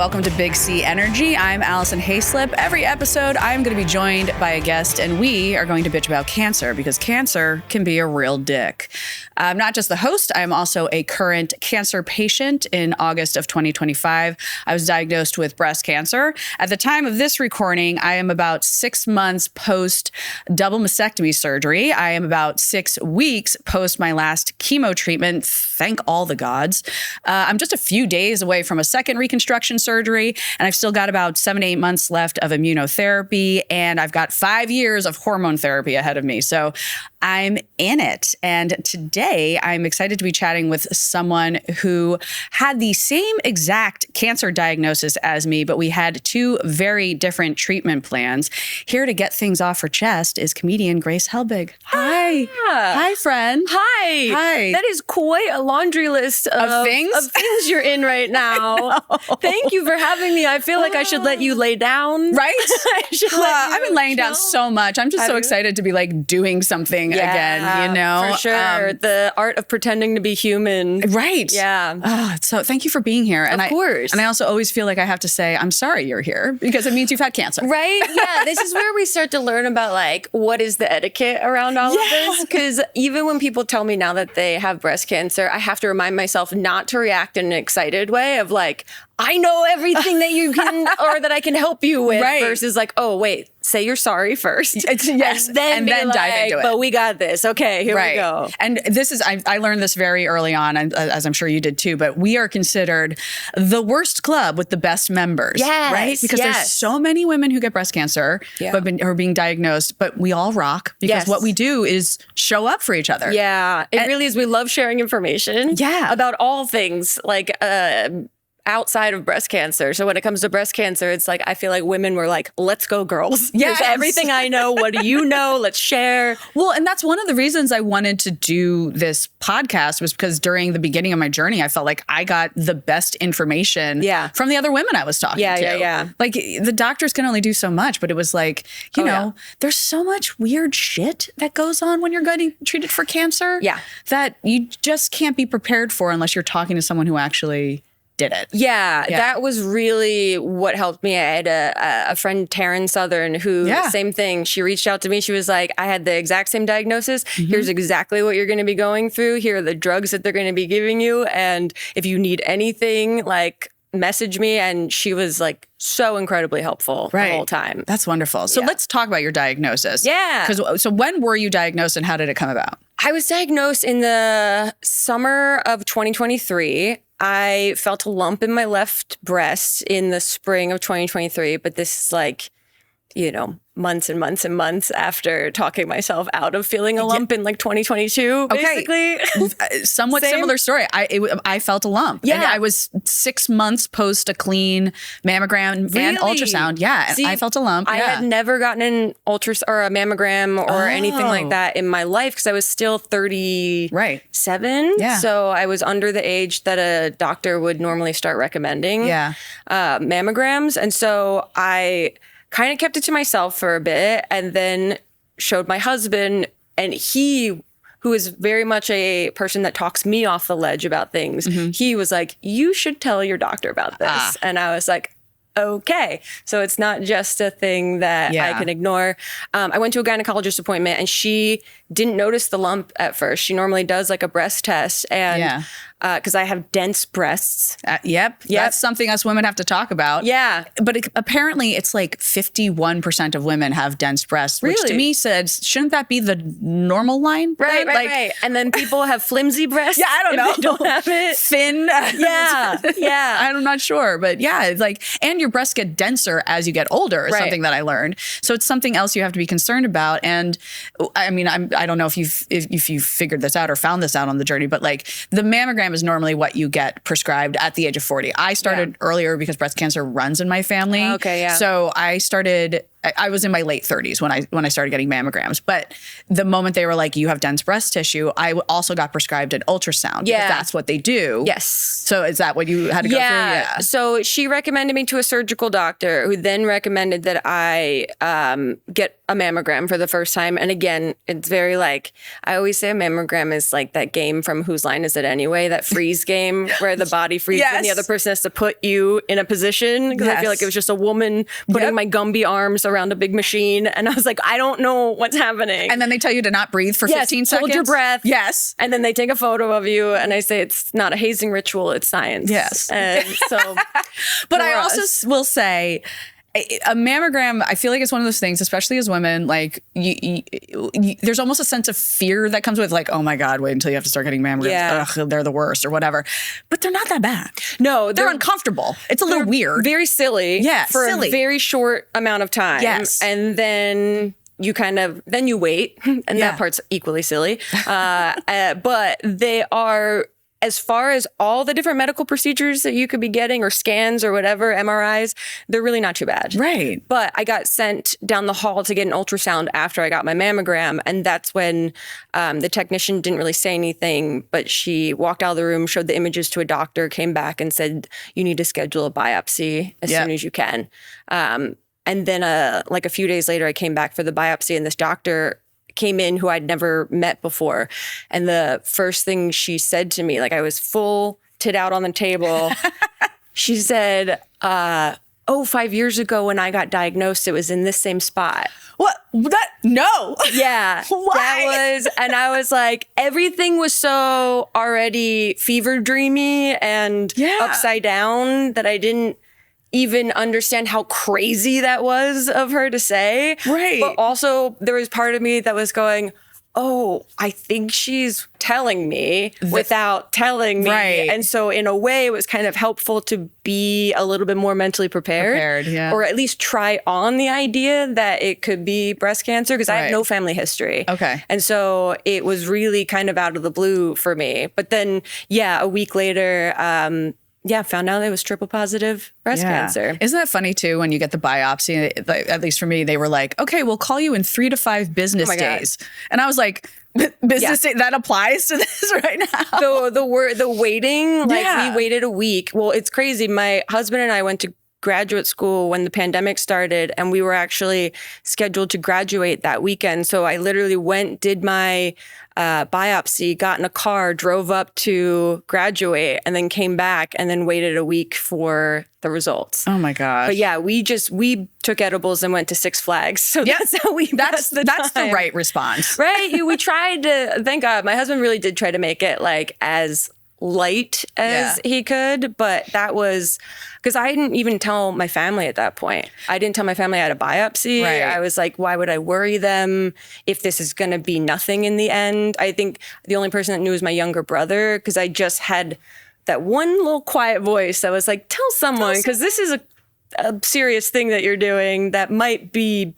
welcome to Big C Energy. I'm Alison Haislip. Every episode, I'm going to be joined by a guest, and we are going to bitch about cancer because cancer can be a real dick. I'm not just the host, I'm also a current cancer patient. In August of 2025, I was diagnosed with breast cancer. At the time of this recording, I am about 6 months post double mastectomy surgery. I am about 6 weeks post my last chemo treatment. Thank all the gods. I'm just a few days away from a second reconstruction surgery, and I've still got about 7 to 8 months left of immunotherapy, and I've got 5 years of hormone therapy ahead of me. So I'm in it. And today I'm excited to be chatting with someone who had the same exact cancer diagnosis as me, but we had 2 very different treatment plans. Here to get things off her chest is comedian Grace Helbig. Hi. Hi, friend. Hi. Hi. That is quite a laundry list of things you're in right now. Thank you for having me. I feel like I should let you lay down. Right? I've I've been laying down so much. I'm just so excited to be like doing something again, you know? For sure. The art of pretending to be human. Right. Yeah. So thank you for being here. Of course. And I also always feel like I have to say, I'm sorry you're here because it means you've had cancer. Right? Yeah. This is where we start to learn about like, what is the etiquette around all of this? Because even when people tell me now that they have breast cancer, I have to remind myself not to react in an excited way of like, I know everything that you can or that I can help you with versus like, oh, wait, say you're sorry first. Yes. And then dive into it. But we got this. Okay, here we go. And this is, I learned this very early on, and as I'm sure you did too, but we are considered the worst club with the best members. Yes. Right? Because there's so many women who get breast cancer who are being diagnosed, but we all rock because what we do is show up for each other. Yeah. It really is. We love sharing information about all things like, outside of breast cancer. So when it comes to breast cancer, it's like, I feel like women were like, let's go girls. Yes. Everything I know, what do you know? Let's share. Well, and that's one of the reasons I wanted to do this podcast was because during the beginning of my journey, I felt like I got the best information from the other women I was talking to. Yeah. Like the doctors can only do so much, but it was like, you know, there's so much weird shit that goes on when you're getting treated for cancer that you just can't be prepared for unless you're talking to someone who actually did it. Yeah, that was really what helped me. I had a friend, Taryn Southern, who, same thing. She reached out to me. She was like, I had the exact same diagnosis. Here's exactly what you're going to be going through. Here are the drugs that they're going to be giving you. And if you need anything, like, message me. And she was like so incredibly helpful the whole time. That's wonderful. So let's talk about your diagnosis. Yeah. So when were you diagnosed and how did it come about? I was diagnosed in the summer of 2023. I felt a lump in my left breast in the spring of 2023, but this is like, you know, months and months and months after talking myself out of feeling a lump in like 2022, basically. Somewhat similar story. I felt a lump. Yeah. And I was 6 months post a clean mammogram and ultrasound. Yeah. See, I felt a lump. I had never gotten an ultrasound or a mammogram or anything like that in my life because I was still 37. Yeah. So I was under the age that a doctor would normally start recommending mammograms. And so I kind of kept it to myself for a bit and then showed my husband, and he, who is very much a person that talks me off the ledge about things, he was like, you should tell your doctor about this. And I was like, okay. So it's not just a thing that I can ignore. I went to a gynecologist appointment and she didn't notice the lump at first. She normally does like a breast test and because I have dense breasts. Yep. That's something us women have to talk about. Yeah. But apparently it's like 51% of women have dense breasts, which to me says, shouldn't that be the normal line? Right. And then people have flimsy breasts. Yeah, I don't know. They don't have it. Thin. Yeah. I'm not sure. But yeah, it's like, and your breasts get denser as you get older is something that I learned. So it's something else you have to be concerned about. And I mean, I don't know if you've figured this out or found this out on the journey, but like the mammogram is normally what you get prescribed at the age of 40. I started earlier because breast cancer runs in my family. Okay, yeah. So I started I was in my late 30s when I started getting mammograms. But the moment they were like, you have dense breast tissue, I also got prescribed an ultrasound. Yeah. Because that's what they do. Yes. So is that what you had to go through? Yeah. So she recommended me to a surgical doctor who then recommended that I get a mammogram for the first time. And again, it's very like, I always say a mammogram is like that game from Whose Line Is It Anyway? That freeze game where the body freezes and the other person has to put you in a position. Because I feel like it was just a woman putting my Gumby arms around a big machine. And I was like, I don't know what's happening. And then they tell you to not breathe for 15 seconds. Hold your breath. Yes. And then they take a photo of you and I say, it's not a hazing ritual, it's science. Yes. And so, but I also will say, a mammogram, I feel like it's one of those things, especially as women, like there's almost a sense of fear that comes with like, oh my God, wait until you have to start getting mammograms. Yeah. Ugh, they're the worst or whatever. But they're not that bad. No, they're uncomfortable. It's a little weird. Very silly. Yeah, for a very short amount of time. Yes. And then you then you wait, and that part's equally silly. But they are, as far as all the different medical procedures that you could be getting or scans or whatever, MRIs, they're really not too bad. Right. But I got sent down the hall to get an ultrasound after I got my mammogram. And that's when the technician didn't really say anything, but she walked out of the room, showed the images to a doctor, came back and said, you need to schedule a biopsy as soon as you can. And then like a few days later, I came back for the biopsy and this doctor came in who I'd never met before. And the first thing she said to me, like I was full tit out on the table, she said, 5 years ago when I got diagnosed, it was in this same spot. What? No. Yeah. Why? That was, and I was like, everything was so already fever dreamy and upside down that I didn't even understand how crazy that was of her to say. Right. But also there was part of me that was going, oh, I think she's telling me without telling me. Right. And so in a way, it was kind of helpful to be a little bit more mentally prepared. Or at least try on the idea that it could be breast cancer because I have no family history. Okay. And so it was really kind of out of the blue for me. But then, a week later, found out it was triple positive breast cancer. Isn't that funny too? When you get the biopsy, at least for me, they were like, okay, we'll call you in 3 to 5 business days. And I was like, business day, that applies to this right now. The waiting, we waited a week. Well, it's crazy. My husband and I went to graduate school when the pandemic started and we were actually scheduled to graduate that weekend. So I literally went, did my biopsy, got in a car, drove up to graduate and then came back and then waited a week for the results. Oh my gosh. But we took edibles and went to Six Flags. So that's how that's the right response. Right. We tried to, thank God, my husband really did try to make it like as light as he could, but that was because I didn't even tell my family at that point. I didn't tell my family I had a biopsy. Right. I was like, why would I worry them if this is going to be nothing in the end? I think the only person that knew was my younger brother because I just had that one little quiet voice that was like, tell someone because this is a serious thing that you're doing that might be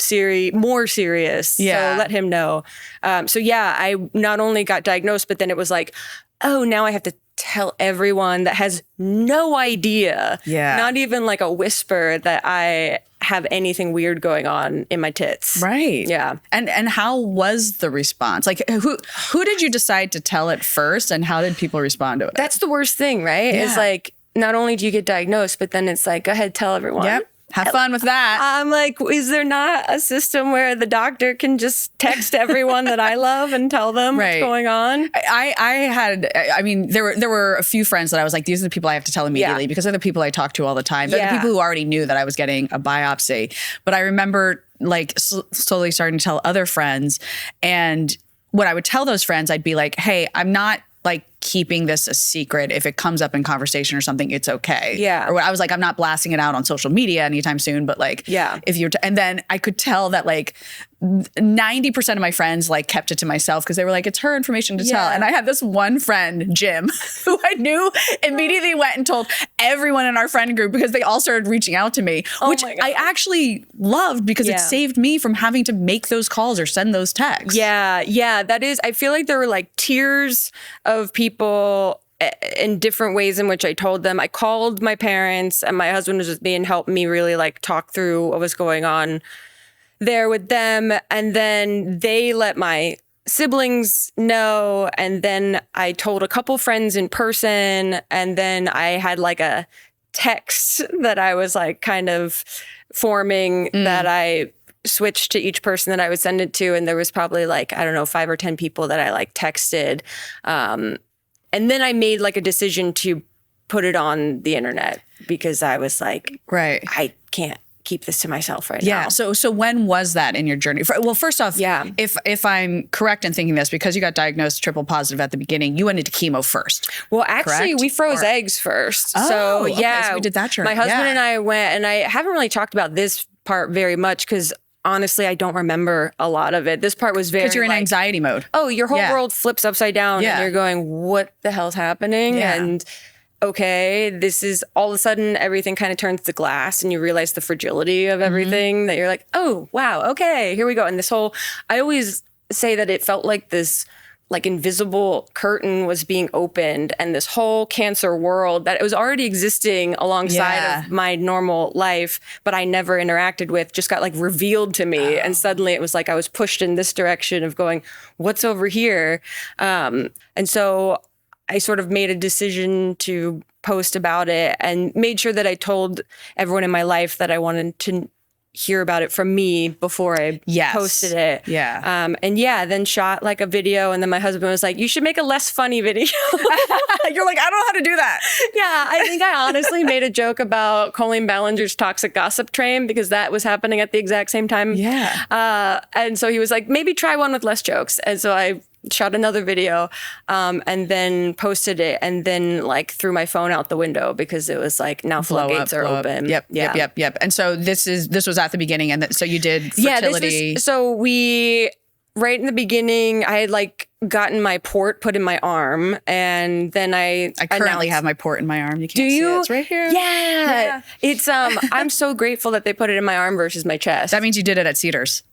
more serious. Yeah. So let him know. I not only got diagnosed, but then it was like, oh, now I have to tell everyone that has no idea, not even like a whisper that I have anything weird going on in my tits. Right. Yeah. And how was the response? Like who did you decide to tell it first and how did people respond to it? That's the worst thing, right? Yeah. It's like, not only do you get diagnosed, but then it's like, go ahead, tell everyone. Yep. Have fun with that. I'm like, is there not a system where the doctor can just text everyone that I love and tell them what's going on? There were a few friends that I was like, these are the people I have to tell immediately because they're the people I talk to all the time. They're the people who already knew that I was getting a biopsy. But I remember like slowly starting to tell other friends. And when I would tell those friends, I'd be like, hey, I'm not like keeping this a secret. If it comes up in conversation or something, it's okay. Yeah. Or I was like, I'm not blasting it out on social media anytime soon, but like, if you're, and then I could tell that like 90% of my friends like kept it to myself because they were like, it's her information to tell. And I had this one friend, Jim, who I knew immediately went and told everyone in our friend group because they all started reaching out to me, which I actually loved because it saved me from having to make those calls or send those texts. Yeah, that is, I feel like there were like tiers of people in different ways in which I told them. I called my parents and my husband was with me and helped me really like talk through what was going on. there with them. And then they let my siblings know. And then I told a couple friends in person. And then I had like a text that I was like kind of forming that I switched to each person that I would send it to. And there was probably like, I don't know, 5 or 10 people that I like texted. And then I made like a decision to put it on the internet because I was like, I can't keep this to myself right now. So when was that in your journey? Well, first off, if I'm correct in thinking this, because you got diagnosed triple positive at the beginning, you went into chemo first. Well, actually, we froze eggs first. Oh, so so we did that journey. My husband and I went, and I haven't really talked about this part very much because honestly, I don't remember a lot of it. This part was very because you're in anxiety mode. Oh, your whole world flips upside down, and you're going, "What the hell's happening?" And okay, this is all of a sudden everything kind of turns to glass and you realize the fragility of everything that you're like, oh, wow, okay, here we go. And this whole, I always say that it felt like this like invisible curtain was being opened and this whole cancer world that it was already existing alongside of my normal life, but I never interacted with, just got like revealed to me. And suddenly it was like I was pushed in this direction of going, what's over here? And so I sort of made a decision to post about it and made sure that I told everyone in my life that I wanted to hear about it from me before I posted it. Then shot like a video. And then my husband was like, you should make a less funny video. You're like, I don't know how to do that. Yeah, I think I honestly made a joke about Colleen Ballinger's toxic gossip train because that was happening at the exact same time. And so he was like, maybe try one with less jokes. And so I shot another video and then posted it and then like threw my phone out the window because it was like now floodgates are open. Yep. And so this was at the beginning and so you did fertility. Right in the beginning, I had like gotten my port put in my arm and then I currently have my port in my arm. You can't see it. It's right here. Yeah. It's I'm so grateful that they put it in my arm versus my chest. That means you did it at Cedars.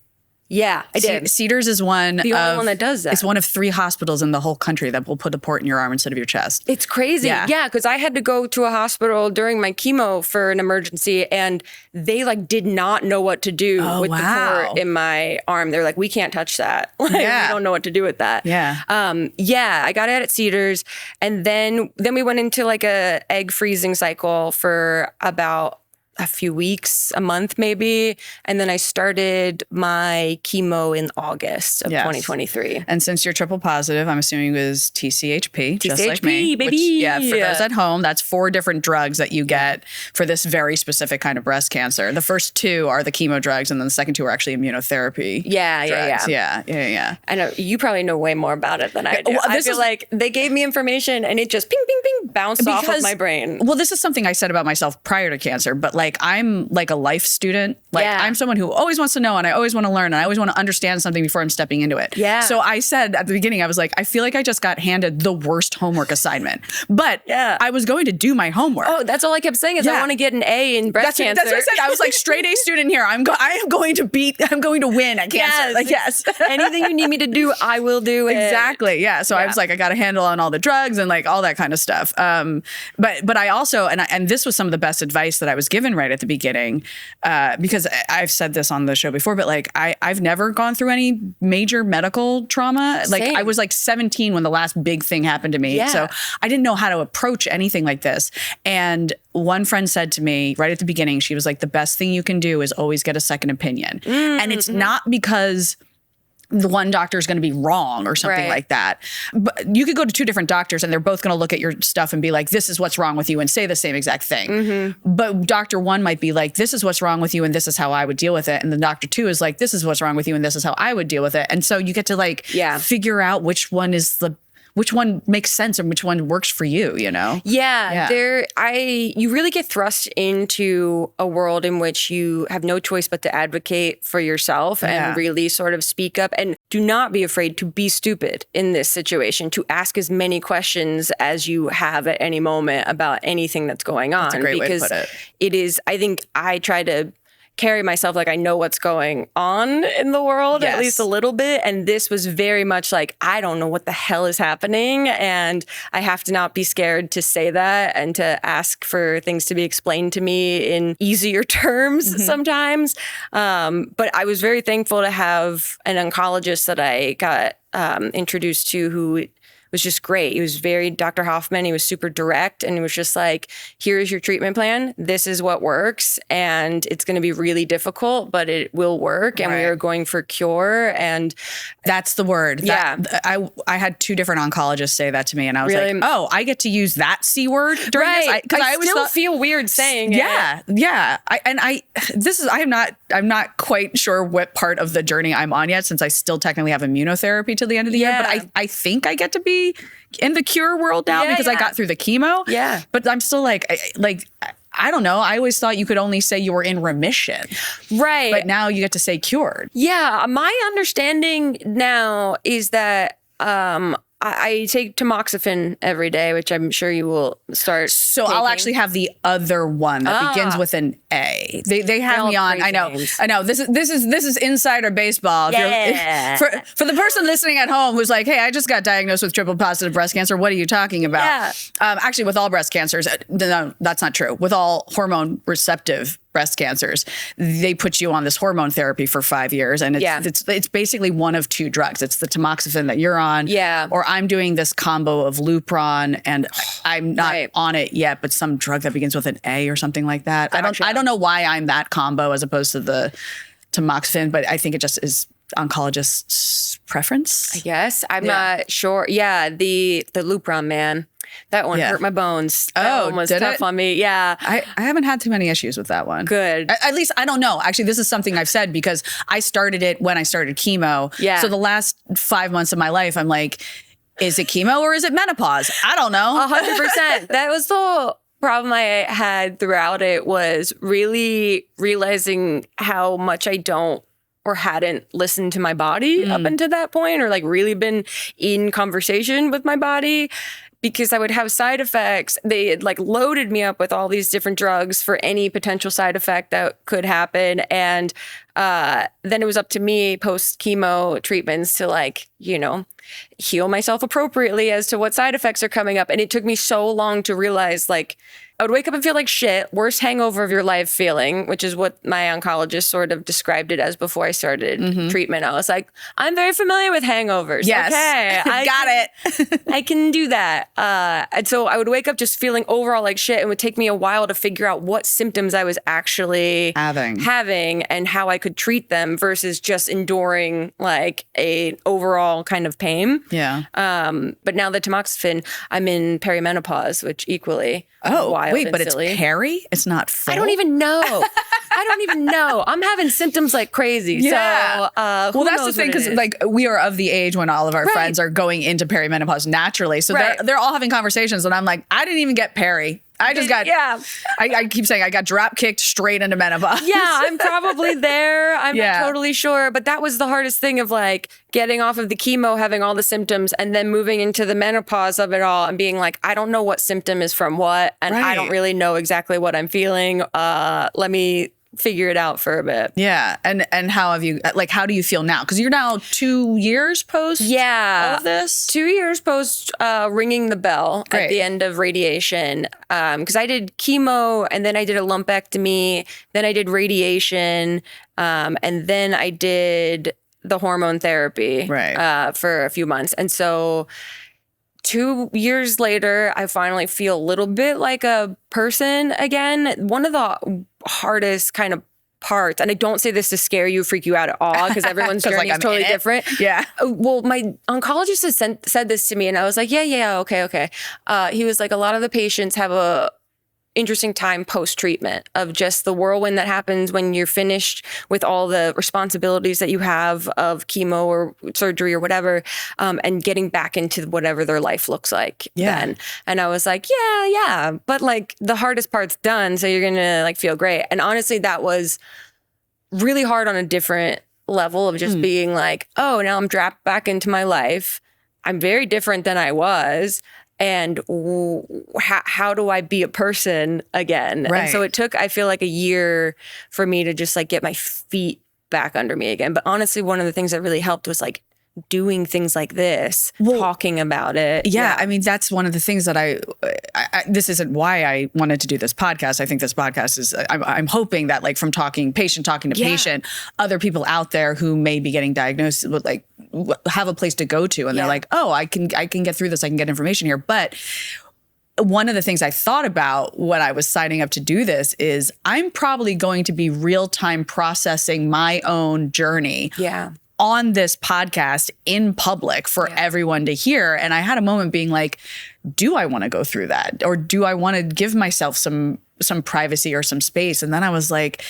Yeah, I did. Cedars is the only one that does that. It's one of 3 hospitals in the whole country that will put a port in your arm instead of your chest. It's crazy. Yeah, because I had to go to a hospital during my chemo for an emergency, and they like did not know what to do with the port in my arm. They're like, we can't touch that. We don't know what to do with that. I got it at Cedars, and then we went into like a egg freezing cycle for about a few weeks, a month maybe. And then I started my chemo in August of 2023. And since you're triple positive, I'm assuming it was TCHP, just like me. Baby. For those at home, that's 4 different drugs that you get for this very specific kind of breast cancer. The first 2 are the chemo drugs, and then the second 2 are actually immunotherapy drugs. Yeah. I know you probably know way more about it than I do. Well, I feel like they gave me information and it just ping, ping, ping, bounced off of my brain. Well, this is something I said about myself prior to cancer, but like I'm like a life student. Like I'm someone who always wants to know and I always want to learn and I always want to understand something before I'm stepping into it. So I said at the beginning, I was like, I feel like I just got handed the worst homework assignment, but I was going to do my homework. Oh, that's all I kept saying is I want to get an A in breast cancer. That's what I said. I was like, straight A student here. I'm going to win at cancer. Anything you need me to do, I will do it. Exactly. Yeah. So I was like, I got a handle on all the drugs and like all that kind of stuff. But I also, and this was some of the best advice that I was given right at the beginning, because I've said this on the show before, but like I've never gone through any major medical trauma. Like I was like 17 when the last big thing happened to me. So I didn't know how to approach anything like this. And one friend said to me right at the beginning, she was like, the best thing you can do is always get a second opinion. And it's not because the one doctor is going to be wrong or something like that. But you could go to 2 different doctors and they're both going to look at your stuff and be like, this is what's wrong with you and say the same exact thing. But doctor 1 might be like, this is what's wrong with you and this is how I would deal with it. And then doctor 2 is like, this is what's wrong with you and this is how I would deal with it. And so you get to like figure out which one makes sense and which one works for you, you know? You really get thrust into a world in which you have no choice but to advocate for yourself and really sort of speak up. And do not be afraid to be stupid in this situation, to ask as many questions as you have at any moment about anything that's going on. That's a great way to put it. It is, I think I try to carry myself like I know what's going on in the world, at least a little bit. And this was very much like, I don't know what the hell is happening. And I have to not be scared to say that and to ask for things to be explained to me in easier terms sometimes. But I was very thankful to have an oncologist that I got introduced to who was just great. He was very Dr. Hoffman. He was super direct and he was just like, here's your treatment plan. This is what works. And it's going to be really difficult, but it will work. And we are going for cure. And that's the word. I had 2 different oncologists say that to me. And I was like, oh, I get to use that C word during this? Because I always feel weird saying it. Yeah. I'm not quite sure what part of the journey I'm on yet, since I still technically have immunotherapy till the end of the year. But I think I get to be in the cure world now because I got through the chemo. Yeah. But I'm still like, I don't know. I always thought you could only say you were in remission. Right. But now you get to say cured. Yeah. My understanding now is that I take tamoxifen every day, which I'm sure you will start So taking. I'll actually have the other one that begins with an A. They have me on. I know. This is insider baseball. For the person listening at home who's like, hey, I just got diagnosed with triple positive breast cancer. What are you talking about? Yeah. Actually, with all breast cancers, no, that's not true. With all hormone receptive breast cancers, they put you on this hormone therapy for 5 years. And it's basically one of 2 drugs. It's the tamoxifen that you're on. Yeah. Or I'm doing this combo of Lupron, and I'm not on it yet, but some drug that begins with an A or something like that. Gotcha. I don't know why I'm that combo as opposed to the tamoxifen, but I think it just is oncologist's preference. I guess. I'm not sure. Yeah, the Lupron, man. That one hurt my bones. That one was tough on me. Yeah. I haven't had too many issues with that one. Good. At least, I don't know. Actually, this is something I've said because I started it when I started chemo. Yeah. So the last 5 months of my life, I'm like, is it chemo or is it menopause? I don't know. 100%. That was the problem I had throughout it, was really realizing how much I don't or hadn't listened to my body up until that point, or like really been in conversation with my body. Because I would have side effects. They had like loaded me up with all these different drugs for any potential side effect that could happen. And then it was up to me post chemo treatments to like, heal myself appropriately as to what side effects are coming up. And it took me so long to realize, like, I would wake up and feel like shit, worst hangover of your life feeling, which is what my oncologist sort of described it as before I started treatment. I was like, I'm very familiar with hangovers. Yes. Okay. I got it. I can do that. And so I would wake up just feeling overall like shit. It would take me a while to figure out what symptoms I was actually having and how I could treat them versus just enduring like a overall kind of pain. Yeah. But now the tamoxifen, I'm in perimenopause, which equally wild. Wait, but silly. It's peri? It's not full? I don't even know. I'm having symptoms like crazy. Yeah. So, well, that's the thing, because like we are of the age when all of our friends are going into perimenopause naturally. So they're all having conversations, and I'm like, I didn't even get peri. I just got, I keep saying I got drop kicked straight into menopause. Yeah, I'm probably there. I'm not totally sure. But that was the hardest thing of like getting off of the chemo, having all the symptoms, and then moving into the menopause of it all and being like, I don't know what symptom is from what. And I don't really know exactly what I'm feeling. Let me figure it out for a bit. Yeah. And how have you, like, how do you feel now? Because you're now 2 years post all of this? 2 years post ringing the bell at the end of radiation. Because I did chemo, and then I did a lumpectomy, then I did radiation, and then I did the hormone therapy for a few months. And so 2 years later, I finally feel a little bit like a person again. One of the hardest kind of parts, and I don't say this to scare you, freak you out at all, because everyone's journey is totally different. Yeah. Well, my oncologist has said this to me, and I was like, yeah, okay. He was like, a lot of the patients have a interesting time post-treatment of just the whirlwind that happens when you're finished with all the responsibilities that you have of chemo or surgery or whatever, and getting back into whatever their life looks like then. And I was like, yeah, but like the hardest part's done, so you're gonna like feel great. And honestly, that was really hard on a different level of just being like, oh, now I'm dropped back into my life. I'm very different than I was. and how do I be a person again? Right. And so it took, I feel like, a year for me to just like get my feet back under me again. But honestly, one of the things that really helped was like doing things like this, talking about it. Yeah, I mean, that's one of the things that I this isn't why I wanted to do this podcast. I think this podcast is, I'm hoping that like from talking to patient, other people out there who may be getting diagnosed would like have a place to go to. And they're like, oh, I can get through this. I can get information here. But one of the things I thought about when I was signing up to do this is I'm probably going to be real-time processing my own journey. Yeah. On this podcast in public for everyone to hear. And I had a moment being like, do I want to go through that? Or do I want to give myself some privacy or some space? And then I was like,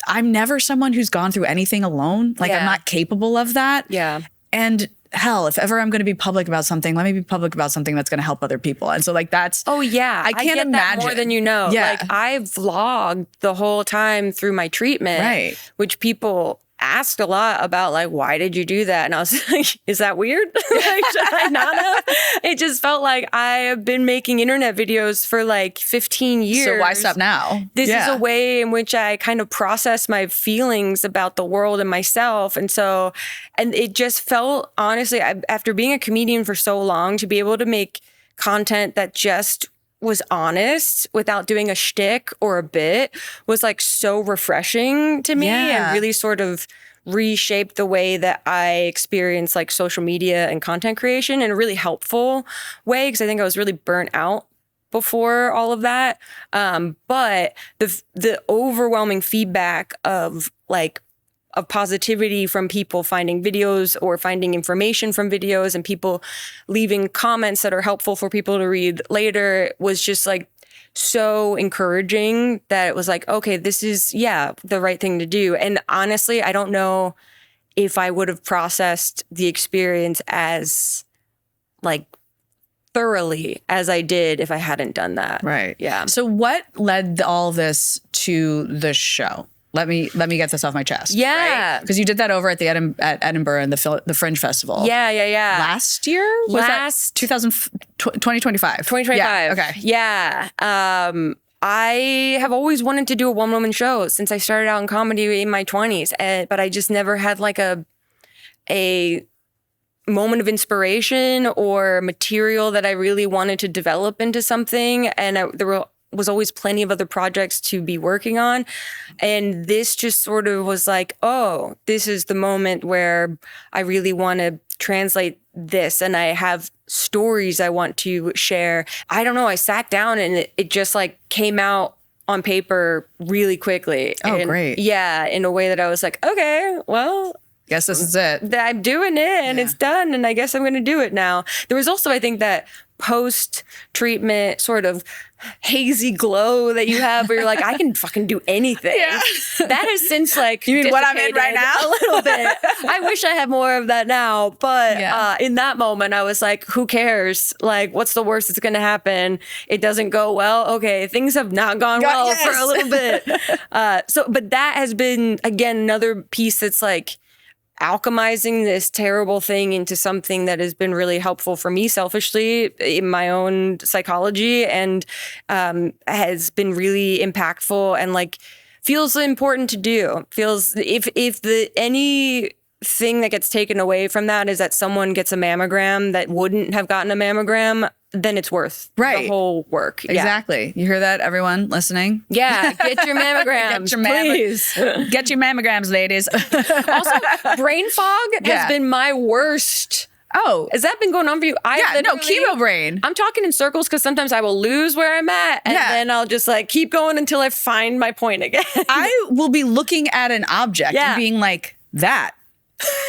I'm never someone who's gone through anything alone. Like I'm not capable of that. Yeah. And hell, if ever I'm going to be public about something, let me be public about something that's going to help other people. And so like that's, I can't get imagine that more than you know. Yeah. Like I vlogged the whole time through my treatment, which people asked a lot about, like, why did you do that? And I was like, is that weird? Like, should I not have? It just felt like I have been making internet videos for like 15 years. So why stop now? This is a way in which I kind of process my feelings about the world and myself. And so, and it just felt, honestly, after being a comedian for so long, to be able to make content that just was honest without doing a shtick or a bit was like so refreshing to me and really sort of reshaped the way that I experience like social media and content creation in a really helpful way, because I think I was really burnt out before all of that. But the overwhelming feedback of positivity from people finding videos or finding information from videos and people leaving comments that are helpful for people to read later was just like so encouraging that it was like, okay, this is, the right thing to do. And honestly, I don't know if I would have processed the experience as like thoroughly as I did if I hadn't done that. Right. Yeah. So what led all this to the show? Let me get this off my chest. Yeah. Because you did that over at the Edinburgh and the Fringe Festival. Yeah. Last year? Was that 2025? 2025. Yeah. Okay. Yeah. I have always wanted to do a one-woman show since I started out in comedy in my 20s. But I just never had like a moment of inspiration or material that I really wanted to develop into something. And there was always plenty of other projects to be working on. And this just sort of was like, oh, this is the moment where I really want to translate this. And I have stories I want to share. I don't know. I sat down and it just like came out on paper really quickly. Oh, great. Yeah. In a way that I was like, okay, well, guess this is it. I'm doing it and it's done. And I guess I'm going to do it now. There was also, I think, that post-treatment sort of hazy glow that you have where you're like, I can fucking do anything. Yeah. That has since like, you mean what I'm in right now? A little bit. I wish I had more of that now. But in that moment, I was like, who cares? Like, what's the worst that's going to happen? It doesn't go well. Okay, things have not gone well for a little bit. But that has been, again, another piece that's like, alchemizing this terrible thing into something that has been really helpful for me selfishly in my own psychology and has been really impactful and like feels important to do. Feels if anything that gets taken away from that is that someone gets a mammogram that wouldn't have gotten a mammogram, then it's worth the whole work. Exactly. You hear that, everyone listening? Yeah. Get your mammograms, please. Get your mammograms, ladies. Also, brain fog has been my worst. Oh. Has that been going on for you? Chemo brain. I'm talking in circles because sometimes I will lose where I'm at and then I'll just like keep going until I find my point again. I will be looking at an object and being like, that.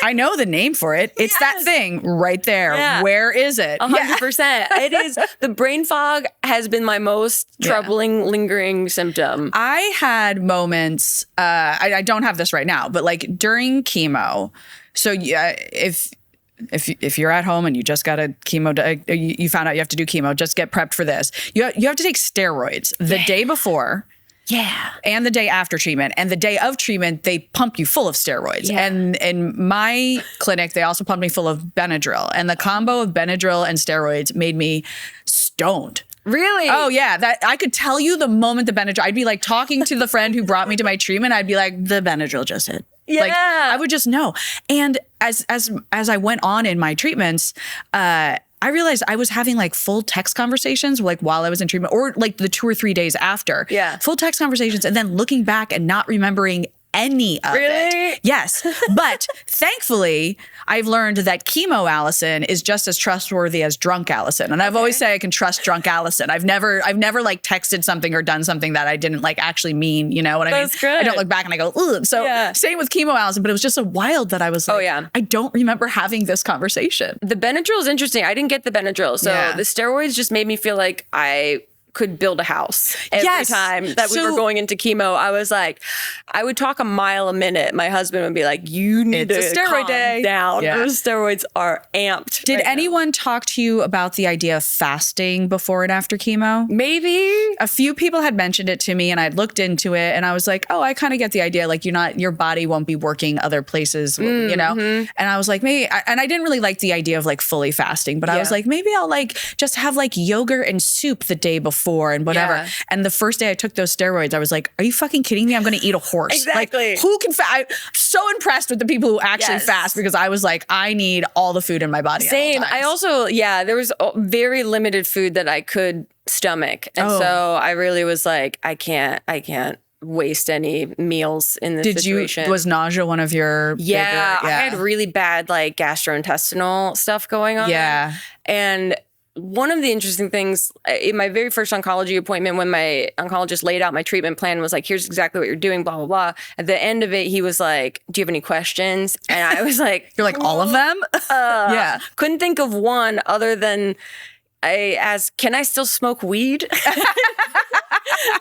I know the name for it. It's that thing right there. Yeah. Where is it? 100%. It is. The brain fog has been my most troubling, lingering symptom. I had moments, I don't have this right now, but like during chemo. So if you're at home and you just got a chemo, you found out you have to do chemo, just get prepped for this. You have to take steroids the day before. And the day after treatment. And the day of treatment, they pump you full of steroids. Yeah. And in my clinic, they also pumped me full of Benadryl. And the combo of Benadryl and steroids made me stoned. Really? Oh yeah, that I could tell you the moment the Benadryl. I'd be like talking to the friend who brought me to my treatment. I'd be like, the Benadryl just hit. Yeah. Like I would just know. And as I went on in my treatments, I realized I was having like full text conversations like while I was in treatment, or like the 2 or 3 days after. Yeah. Full text conversations, and then looking back and not remembering any of it. Yes. But thankfully, I've learned that chemo Alison is just as trustworthy as drunk Alison. And I've always say I can trust drunk Alison. I've never like texted something or done something that I didn't like actually mean, you know what I mean? That's good. I don't look back and I go, ugh. So same with chemo Alison, but it was just so wild that I was like, I don't remember having this conversation. The Benadryl is interesting. I didn't get the Benadryl. So the steroids just made me feel like I could build a house every time that we were going into chemo. I was like, I would talk a mile a minute. My husband would be like, you need to calm down. Yeah. Those steroids are amped. Did anyone talk to you about the idea of fasting before and after chemo? Maybe. A few people had mentioned it to me, and I'd looked into it, and I was like, oh, I kind of get the idea. Like your body won't be working other places, you know? And I was like, maybe, and I didn't really like the idea of like fully fasting, but I was like, maybe I'll like just have like yogurt and soup the day before and whatever. Yeah. And the first day I took those steroids, I was like, are you fucking kidding me? I'm going to eat a horse. Exactly. Like, who can fast? I'm so impressed with the people who actually fast, because I was like, I need all the food in my body. Same. I also, there was very limited food that I could stomach. And so I really was like, I can't waste any meals in this situation. Was nausea one of your bigger, I had really bad like gastrointestinal stuff going on. Yeah. And one of the interesting things in my very first oncology appointment, when my oncologist laid out my treatment plan, was like, here's exactly what you're doing, blah, blah, blah. At the end of it, he was like, do you have any questions? And I was like, you're like, all of them? Couldn't think of one other than I asked, can I still smoke weed?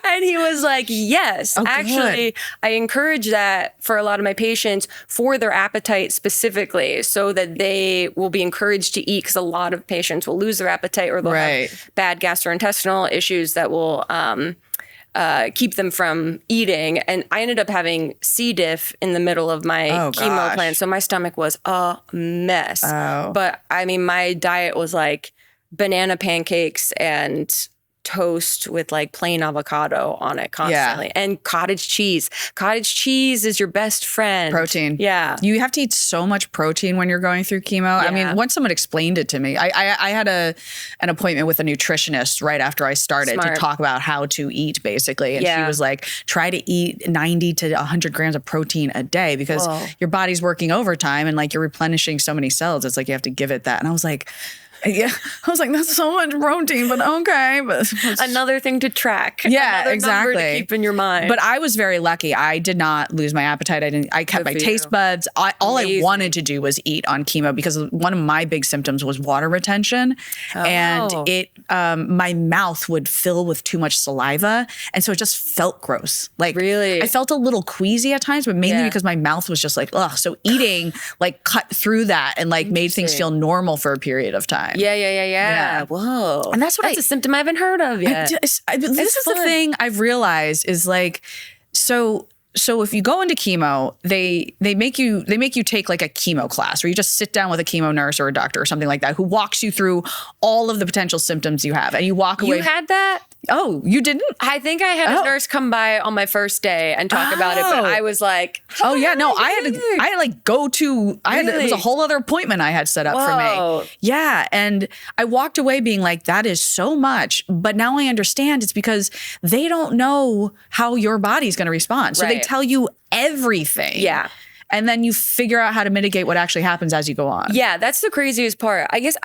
And he was like, yes. Actually, I encourage that for a lot of my patients for their appetite specifically, so that they will be encouraged to eat, because a lot of patients will lose their appetite, or they'll have bad gastrointestinal issues that will keep them from eating. And I ended up having C. diff in the middle of my chemo plan. So my stomach was a mess. But I mean, my diet was like banana pancakes and toast with like plain avocado on it constantly, and cottage cheese. Cottage cheese is your best friend. Protein. Yeah. You have to eat so much protein when you're going through chemo. I mean, once someone explained it to me, I had an appointment with a nutritionist right after I started to talk about how to eat, basically. And she was like, try to eat 90 to 100 grams of protein a day, because your body's working overtime and like you're replenishing so many cells. It's like you have to give it that. And I was like, that's so much protein, but okay. But another thing to track. Yeah, another exactly. Number to keep in your mind. But I was very lucky. I did not lose my appetite. I kept my taste buds. All I wanted to do was eat on chemo, because one of my big symptoms was water retention, and my mouth would fill with too much saliva, and so it just felt gross. Like, really, I felt a little queasy at times, but mainly because my mouth was just like, ugh. So eating like cut through that and like made things feel normal for a period of time. Yeah. Whoa. And that's a symptom I haven't heard of yet. This is the thing I've realized is like, so if you go into chemo, they make you take like a chemo class, where you just sit down with a chemo nurse or a doctor or something like that, who walks you through all of the potential symptoms you have, and you walk away. You had that? Oh, you didn't? I think I had a nurse come by on my first day and talk about it, but I was like, oh yeah, no, I had to like go to, it was a whole other appointment I had set up for me. Yeah. And I walked away being like, that is so much. But now I understand it's because they don't know how your body's going to respond. So they tell you everything. Yeah. And then you figure out how to mitigate what actually happens as you go on. Yeah, that's the craziest part. I guess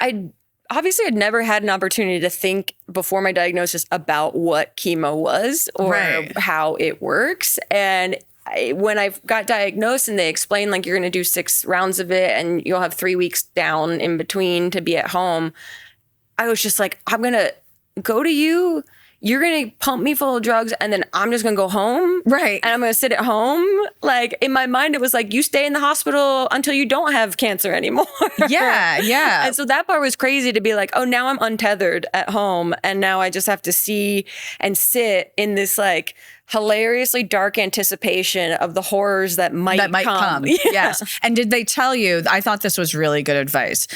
obviously I'd never had an opportunity to think before my diagnosis about what chemo was or how it works. And when I got diagnosed and they explained like, you're going to do 6 rounds of it and you'll have 3 weeks down in between to be at home, I was just like, I'm going to go to you. You're going to pump me full of drugs and then I'm just going to go home. Right. And I'm going to sit at home. Like in my mind, it was like, you stay in the hospital until you don't have cancer anymore. Yeah. And so that part was crazy to be like, oh, now I'm untethered at home. And now I just have to see and sit in this like hilariously dark anticipation of the horrors that might come. Yeah. Yes. And did they tell you, I thought this was really good advice.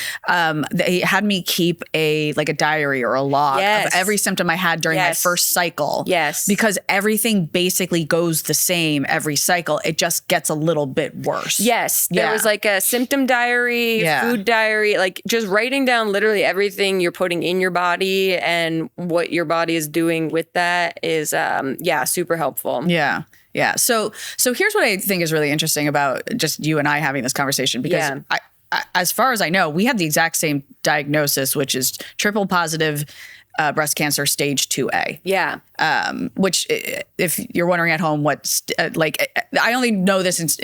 They had me keep a diary or a log of every symptom I had during my first cycle. Yes. Because everything basically goes the same every cycle. It just gets a little bit worse. Yes. There was like a symptom diary, food diary, like just writing down literally everything you're putting in your body and what your body is doing with that is, super helpful. Yeah. Yeah. So here's what I think is really interesting about just you and I having this conversation, because I, as far as I know, we had the exact same diagnosis, which is triple positive breast cancer stage 2A. Yeah. Which, if you're wondering at home, I only know this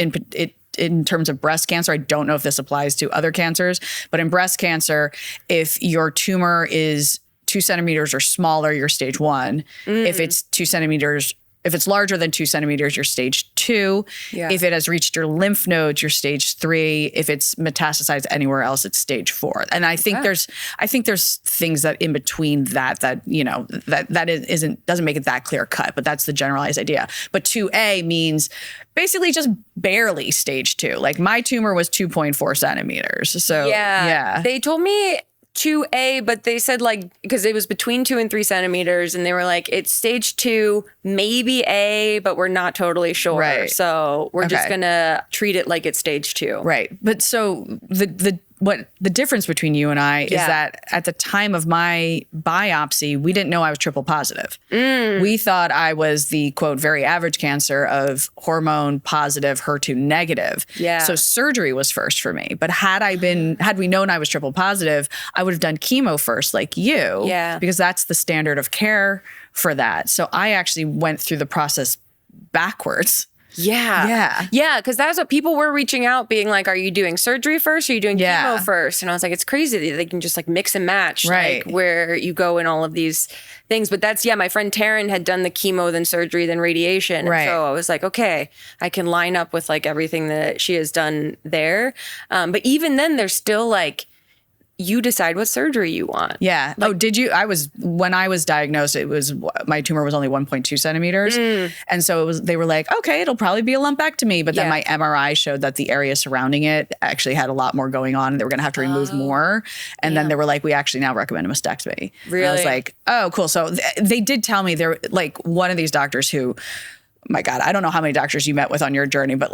in terms of breast cancer. I don't know if this applies to other cancers, but in breast cancer, if your tumor is 2 centimeters or smaller, you're stage 1. If it's 2 centimeters, if it's larger than 2 centimeters, you're stage 2. Yeah. If it has reached your lymph nodes, you're stage 3. If it's metastasized anywhere else, it's stage 4. And I think there's things that in between that doesn't make it that clear cut, but that's the generalized idea. But 2A means basically just barely stage 2. Like my tumor was 2.4 centimeters. So yeah. They told me 2A, but they said because it was between 2 and 3 centimeters, and they were like, it's stage 2, maybe A, but we're not totally sure. Right. So we're just gonna treat it like it's stage 2. Right. But so the difference between you and I is that at the time of my biopsy, we didn't know I was triple positive. We thought I was the quote very average cancer of hormone positive, HER2 negative. Yeah. So surgery was first for me. But had we known I was triple positive, I would have done chemo first, like you. Yeah. Because that's the standard of care for that. So I actually went through the process backwards. Yeah. Because that's what people were reaching out, being like, are you doing surgery first? Or are you doing chemo first? And I was like, it's crazy that they can just mix and match where you go in all of these things. But that's, my friend Taryn had done the chemo, then surgery, then radiation. Right. And so I was like, okay, I can line up with everything that she has done there. But even then there's still you decide what surgery you want. Yeah. Did you? When I was diagnosed, my tumor was only 1.2 centimeters. And so they were like, okay, it'll probably be a lumpectomy. But then my MRI showed that the area surrounding it actually had a lot more going on, and they were going to have to remove more. And then they were like, we actually now recommend a mastectomy. Really? And I was like, oh, cool. So they did tell me they're one of these doctors who, my God, I don't know how many doctors you met with on your journey, but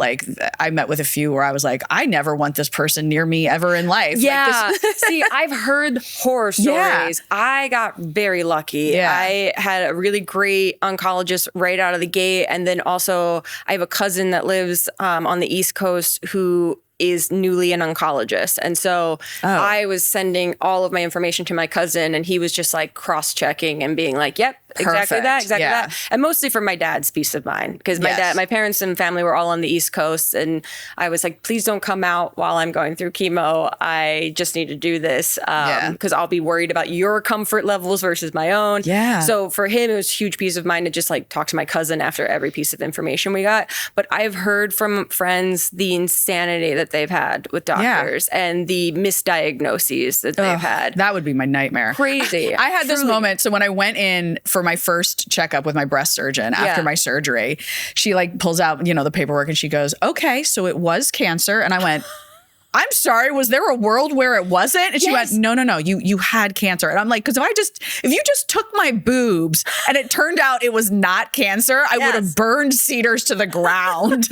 I met with a few where I was like, I never want this person near me ever in life. Yeah. See, I've heard horror stories. Yeah. I got very lucky. Yeah. I had a really great oncologist right out of the gate. And then also I have a cousin that lives on the East Coast who is newly an oncologist. And so I was sending all of my information to my cousin, and he was just cross-checking and being like, yep, exactly that. And mostly for my dad's peace of mind, because my parents and family were all on the East Coast, and I was like, please don't come out while I'm going through chemo. I just need to do this because I'll be worried about your comfort levels versus my own. Yeah. So for him, it was huge peace of mind to just talk to my cousin after every piece of information we got. But I've heard from friends the insanity that they've had with doctors and the misdiagnoses that they've had. That would be my nightmare. Crazy. I had this moment. So when I went in for my first checkup with my breast surgeon after my surgery, she pulls out, the paperwork, and she goes, okay, so it was cancer. And I went, I'm sorry, was there a world where it wasn't? And she went, no, you had cancer. And I'm like, because if you just took my boobs and it turned out it was not cancer, I would have burned cedars to the ground.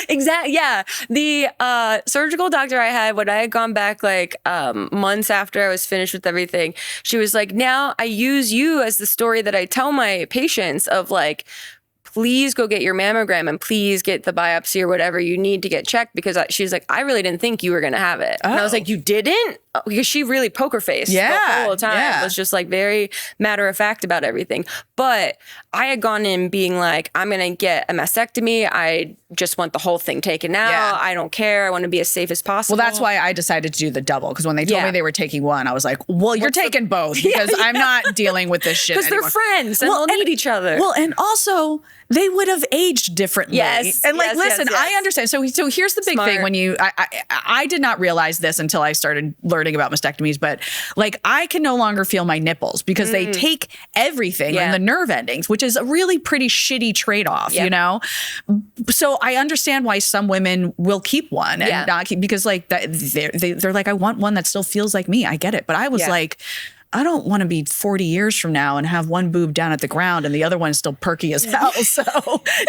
Exactly. Yeah. The surgical doctor I had, when I had gone back months after I was finished with everything, she was like, now I use you as the story that I tell my patients of please go get your mammogram and please get the biopsy or whatever you need to get checked, because she's like, I really didn't think you were going to have it. And I was like, you didn't? Because she really poker faced the whole time. It was just very matter of fact about everything. But I had gone in being like, I'm going to get a mastectomy. I just want the whole thing taken out. Yeah. I don't care. I want to be as safe as possible. Well, that's why I decided to do the double. Because when they told me they were taking one, I was like, well, you're taking both, because I'm not dealing with this shit anymore. Because they're friends and they'll need each other. Well, and also they would have aged differently. Yes. And listen, I understand. So here's the big thing when I did not realize this until I started learning learning about mastectomies, but like I can no longer feel my nipples because they take everything and the nerve endings, which is a really pretty shitty trade-off, you know? So I understand why some women will keep one and not keep, because like they're like, I want one that still feels like me. I get it. But I was like, I don't want to be 40 years from now and have one boob down at the ground and the other one still perky as hell. So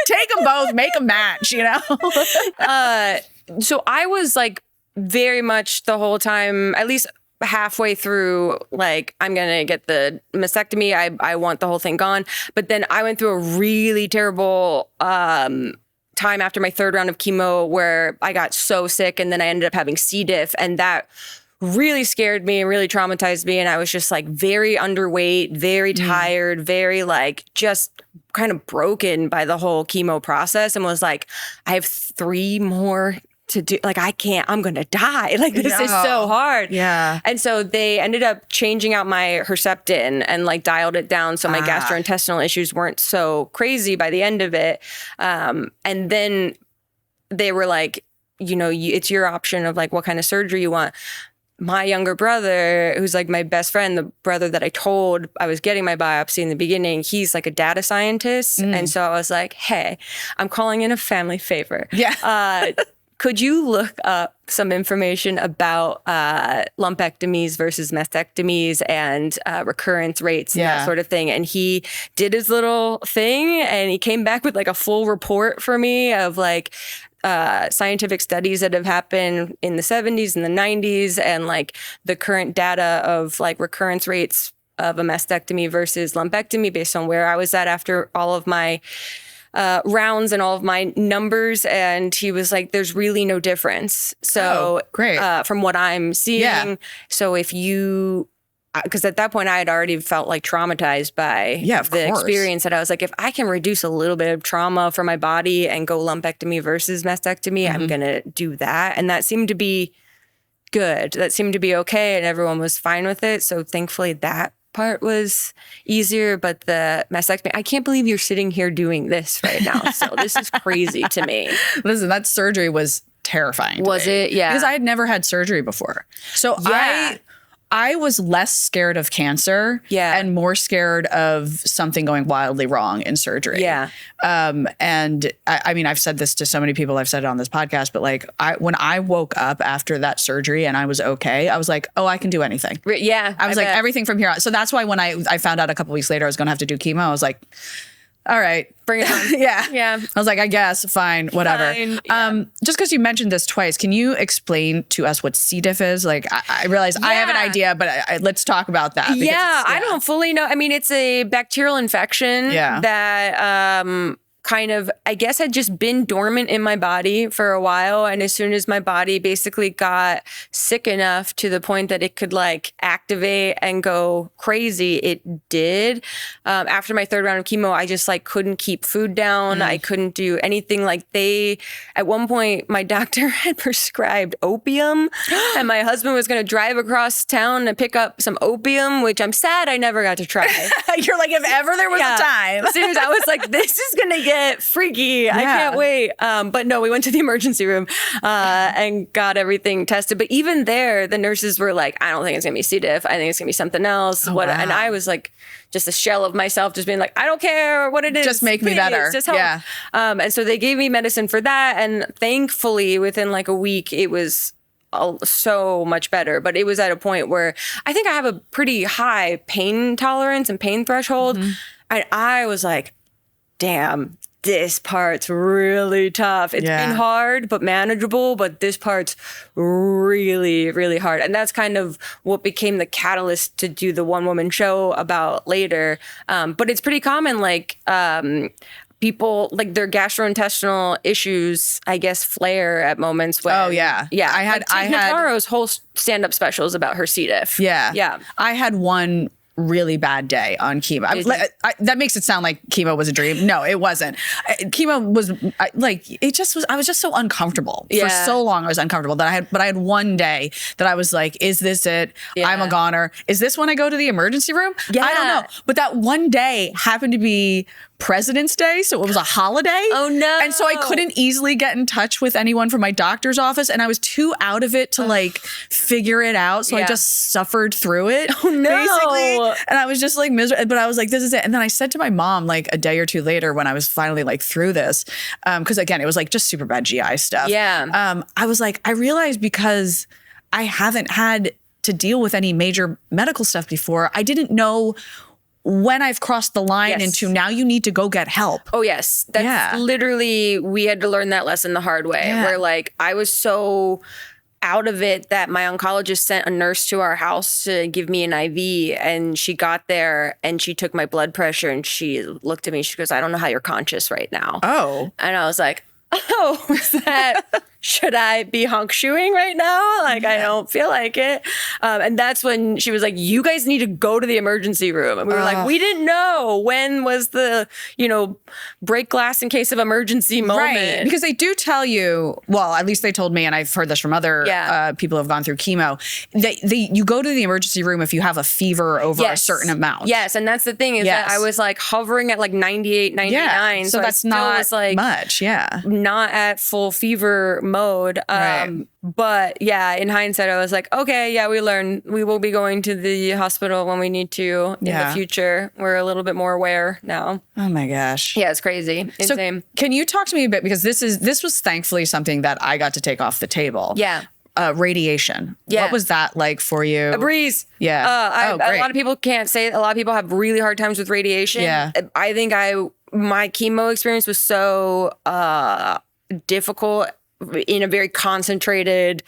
take them both, make a match, you know? So I was like very much the whole time, at least halfway through, like, I'm going to get the mastectomy. I want the whole thing gone. But then I went through a really terrible time after my third round of chemo where I got so sick and then I ended up having C. diff, and that really scared me and really traumatized me. And I was just like very underweight, very tired, very like just kind of broken by the whole chemo process, and was like, I have 3 more to do. Like, I can't, I'm going to die. Like, this is so hard. Yeah. And so they ended up changing out my Herceptin and like dialed it down so my gastrointestinal issues weren't so crazy by the end of it. And then they were like, you know, it's your option of like what kind of surgery you want. My younger brother, who's like my best friend, the brother that I told I was getting my biopsy in the beginning, he's like a data scientist. And so I was like, hey, I'm calling in a family favor. Yeah. Could you look up some information about lumpectomies versus mastectomies and recurrence rates and that sort of thing? And he did his little thing and he came back with like a full report for me of like scientific studies that have happened in the 70s and the 90s and like the current data of like recurrence rates of a mastectomy versus lumpectomy based on where I was at after all of my rounds and all of my numbers. And he was like, there's really no difference. So great. From what I'm seeing. Yeah. So if you, because at that point I had already felt like traumatized by the experience, that I was like, if I can reduce a little bit of trauma for my body and go lumpectomy versus mastectomy, I'm going to do that. And that seemed to be good. That seemed to be okay. And everyone was fine with it. So thankfully that part was easier, but the mastectomy, I can't believe you're sitting here doing this right now. So this is crazy to me. Listen, that surgery was terrifying. Was it? Yeah. Because I had never had surgery before. So I was less scared of cancer and more scared of something going wildly wrong in surgery. Yeah. And I mean, I've said this to so many people, I've said it on this podcast, but like when I woke up after that surgery and I was okay, I was like, oh, I can do anything. Yeah. I was like, everything from here on. So that's why when I found out a couple weeks later I was going to have to do chemo, I was like, all right, bring it on. Yeah. I was like, I guess, fine, whatever. Fine, yeah. Just because you mentioned this twice, can you explain to us what C. diff is? Like, I realize I have an idea, but let's talk about that. Yeah, I don't fully know. I mean, it's a bacterial infection that kind of, I guess, had just been dormant in my body for a while. And as soon as my body basically got sick enough to the point that it could like activate and go crazy, it did. After my third round of chemo, I just like couldn't keep food down. I couldn't do anything. Like at one point, my doctor had prescribed opium and my husband was going to drive across town and pick up some opium, which I'm sad I never got to try. You're like, if ever there was a time. As soon as I was like, this is going to get freaky. I can't wait. But no, we went to the emergency room and got everything tested. But even there, the nurses were like, I don't think it's going to be C. diff. I think it's going to be something else. Wow. And I was like, just a shell of myself, just being like, I don't care what it is. Just make me better. Just help. Yeah. And so they gave me medicine for that. And thankfully, within like a week, it was so much better. But it was at a point where I think I have a pretty high pain tolerance and pain threshold. And I was like, damn, this part's really tough. It's been hard, but manageable. But this part's really, really hard. And that's kind of what became the catalyst to do the one woman show about later. But it's pretty common, like, people, like their gastrointestinal issues, I guess, flare at moments when. Oh yeah. Yeah. I had Notaro's whole stand-up specials about her C. diff. Yeah. Yeah. I had one really bad day on chemo. That makes it sound like chemo was a dream. No, it wasn't. Chemo was I was just so uncomfortable for so long. I was uncomfortable that I had one day that I was like, is this it? I'm a goner. Is this when I go to the emergency room? Yeah. I don't know. But that one day happened to be President's Day, so it was a holiday. Oh no. And so I couldn't easily get in touch with anyone from my doctor's office, and I was too out of it to like figure it out. So I just suffered through it. Oh no. Basically. And I was just like miserable, but I was like, this is it. And then I said to my mom like a day or two later when I was finally like through this, because again, it was like just super bad GI stuff. Yeah. I was like, I realized because I haven't had to deal with any major medical stuff before, I didn't know when I've crossed the line into now you need to go get help. Oh, yes. That's literally, we had to learn that lesson the hard way, where like I was so out of it that my oncologist sent a nurse to our house to give me an IV, and she got there and she took my blood pressure and she looked at me. She goes, I don't know how you're conscious right now. Oh. And I was like, oh, is that, should I be honk shoeing right now? Like, I don't feel like it. And that's when she was like, you guys need to go to the emergency room. And we were like, we didn't know when was the, break glass in case of emergency moment. Right. Because they do tell you, well, at least they told me, and I've heard this from other people who have gone through chemo, you go to the emergency room if you have a fever over a certain amount. Yes. And that's the thing is that I was like hovering at like 98, 99. Yeah. So that's not like much. Yeah. Not at full fever mode. But yeah, in hindsight, I was like, okay, yeah, we learned we will be going to the hospital when we need to in the future. We're a little bit more aware now. Oh my gosh. Yeah, it's crazy. Insane. So can you talk to me a bit, because this was thankfully something that I got to take off the table. Yeah. Radiation. Yeah. What was that like for you? A breeze. Yeah. A lot of people can't say it. A lot of people have really hard times with radiation. Yeah. I think my chemo experience was so difficult in a very concentrated